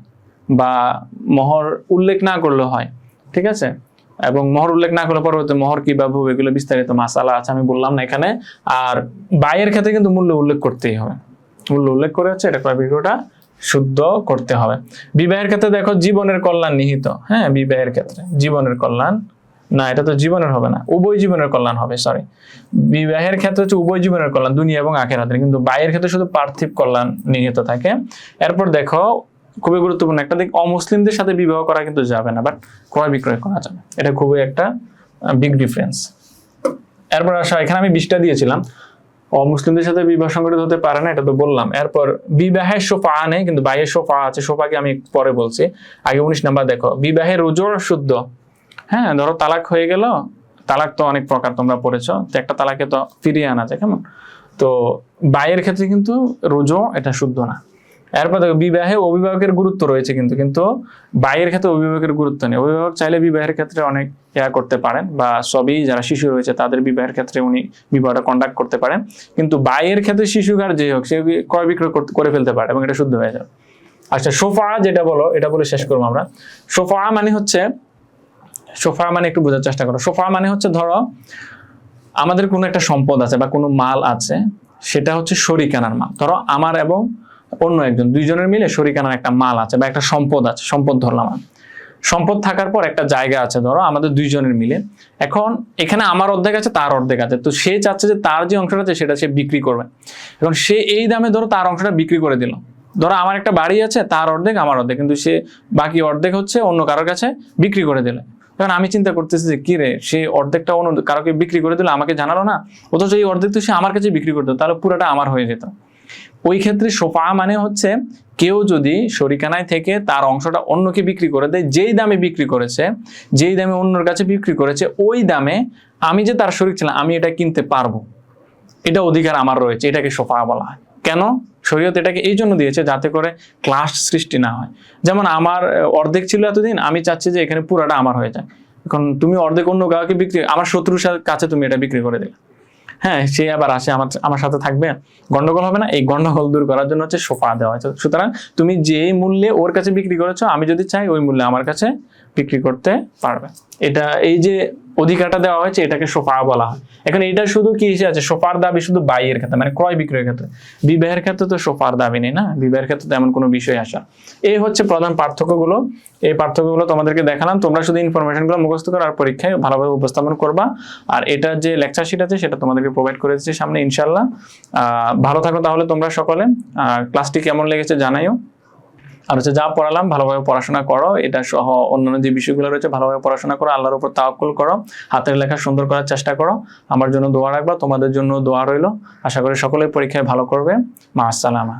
বা মোহর উল্লেখ না করলেও হয়, ঠিক আছে। এবং মোহর উল্লেখ না করলে পরবর্তী মোহর কিভাবে হবে এগুলো বিস্তারিত মাসালা আছে, আমি বললাম না এখানে। আর বাইয়ের ক্ষেত্রে কিন্তু মূল্য উল্লেখ করতেই হবে, মূল্য উল্লেখ করে হচ্ছে এটা ক্রয় বিক্রয়টা শুদ্ধ করতে হবে। বিবাহের ক্ষেত্রে দেখো জীবনের কল্যাণ নিহিত, হ্যাঁ, বিবাহের ক্ষেত্রে জীবনের কল্যাণ না, এটা তো জীবনের হবে না, উভয় জীবনের কল্যাণ হবে, সরি। বিবাহের ক্ষেত্রে হচ্ছে উভয় জীবনের কল্যাণ, দুনিয়া এবং আখিরাতের, কিন্তু বাইরের ক্ষেত্রে শুধু পার্থিব কল্যাণ নিহিত থাকে। এরপর দেখো খুবই গুরুত্বপূর্ণ একটা দিক, অমুসলিমদের সাথে বিবাহ করা কিন্তু যাবে না, বাট ক্রয় বিক্রয় করা যাবে, এটা খুবই একটা বিগ ডিফারেন্স। এরপর আসা, এখানে আমি 20টা দিয়েছিলাম, অমুসলিমদের সাথে বিবাহ সংগঠিত হতে পারে না, এটা তো বললাম। এরপর বিবাহের সোফা নেই, কিন্তু বাইয়ের সোফা আছে, সোফাকে আমি পরে বলছি। আগে 19 নাম্বার দেখো, বিবাহের রুজু শুদ্ধ, হ্যাঁ, ধরো তালাক হয়ে গেল, তালাক তো অনেক প্রকার তোমরা পড়েছো, তো একটা তালাকে তো ফিরিয়ে আনা যায়, কেমন, তো বাইয়ের ক্ষেত্রে কিন্তু রুজু এটা শুদ্ধ না। এরপর দেখো বিবাহে অভিভাবকের গুরুত্ব রয়েছে, কিন্তু বাইয়ের ক্ষেত্রে অভিভাবকের গুরুত্ব নেই। অভিভাবক চাইলে বিবাহের ক্ষেত্রে অনেক করতে পারেন, বা সবই যারা শিশু রয়েছে তাদের বিবাহের ক্ষেত্রে উনি বিবাহটা কন্ডাক্ট করতে পারেন, কিন্তু বাইয়ের ক্ষেত্রে শিশুকার যে হোক সে ক্রয় বিক্রয় করে ফেলতে পারে এবং এটা শুদ্ধ হয়ে যাবে। আচ্ছা, সোফা যেটা বলো, এটা বলে শেষ করবো আমরা। সোফা মানে একটু বোঝার চেষ্টা করো। সোফা মানে হচ্ছে ধরো আমাদের কোনো একটা সম্পদ আছে বা কোনো মাল আছে, সেটা হচ্ছে শরিকানার মাল। ধরো আমার এবং অন্য একজন, দুইজনের মিলে শরিকানার একটা মাল আছে বা একটা সম্পদ আছে, সম্পদ ধরলাম। সম্পদ থাকার পর একটা জায়গা আছে ধরো আমাদের দুইজনের মিলে, এখন এখানে আমার অর্ধেক আছে, তার অর্ধেক আছে, তো সে চাচ্ছে যে তার যে অংশটা আছে সেটা সে বিক্রি করবে। এখন সে এই দামে ধরো তার অংশটা বিক্রি করে দিল। ধরো আমার একটা বাড়ি আছে, তার অর্ধেক আমার অর্ধেক, কিন্তু সে বাকি অর্ধেক হচ্ছে অন্য কারোর কাছে বিক্রি করে দিল। এখন আমি চিন্তা করতেছি যে কি রে, সে অর্ধেকটা অন্য কারোকে বিক্রি করে দিল, আমাকে জানালো না, অথচ এই অর্ধেক তো সে আমার কাছে বিক্রি করে দিল, তাহলে পুরোটা আমার হয়ে যেত। ওই ক্ষেত্রে সোফা মানে হচ্ছে কেউ যদি শরিকানায় থেকে তার অংশটা অন্যকে বিক্রি করে দেয়, যেই দামে বিক্রি করেছে, যেই দামে অন্যর কাছে বিক্রি করেছে, ওই দামে আমি যে তার শরিক ছিলাম আমি এটা কিনতে পারবো, এটা অধিকার আমার রয়েছে, এটাকে সোফা বলা হয়। কেন? শরীয়ত এটাকে এই জন্য দিয়েছে যাতে করে ক্লাস সৃষ্টি না হয়। যেমন আমার অর্ধেক ছিল এতদিন, আমি চাচ্ছি যে এখানে পুরাটা আমার হয়ে যায়। এখন তুমি অর্ধেক অন্য কাউকে বিক্রি, আমার শত্রুর কাছে তুমি এটা বিক্রি করে দিলে, হ্যাঁ, সে আবার আসে আমার সাথে থাকবে, গন্ডগোল হবে না? এই গন্ডগোল দূর করার জন্য হচ্ছে সোফা দেওয়া হয়েছে। সুতরাং তুমি যে মূল্যে ওর কাছে বিক্রি করেছো, আমি যদি চাই ওই মূল্যে আমার কাছে বিক্রি করতে পারবে। এটা এই যে অধিকারটা দেওয়া হয়েছে এটাকে সোফা বলা হয়। এখন এটা শুধু কি হিসেবে আছে, সোফার দাবি শুধু বাইয়ের ক্ষেত্রে, মানে ক্রয় বিক্রয়ের ক্ষেত্রে। বিবাহের ক্ষেত্রে তো সোফার দাবি নেই না, বিবাহের ক্ষেত্রে তো এমন কোনো বিষয় আসা। এই হচ্ছে প্রধান পার্থক্যগুলো। এই পার্থক্যগুলো তোমাদেরকে দেখালাম, তোমরা শুধু ইনফরমেশনগুলো মুখস্থ করো আর পরীক্ষায় ভালোভাবে উপস্থাপন করবা। আর এটা যে লেকচার শিট আছে সেটা তোমাদেরকে প্রোভাইড করে দিচ্ছি সামনে ইনশাল্লাহ। ভালো থাকো তাহলে তোমরা সকলে। ক্লাসটি কেমন লেগেছে জানাইও। আর হচ্ছে যা পড়ালাম ভালোভাবে পড়াশোনা করো, এটা সহ অন্যান্য যে বিষয়গুলো রয়েছে ভালোভাবে পড়াশোনা করো, আল্লাহর উপর তাওয়াক্কুল করো, হাতের লেখা সুন্দর করার চেষ্টা করো। আমার জন্য দোয়া রাখবা, তোমাদের জন্য দোয়া রইল। আশা করি সকলে পরীক্ষায় ভালো করবে। মা আসসালামা।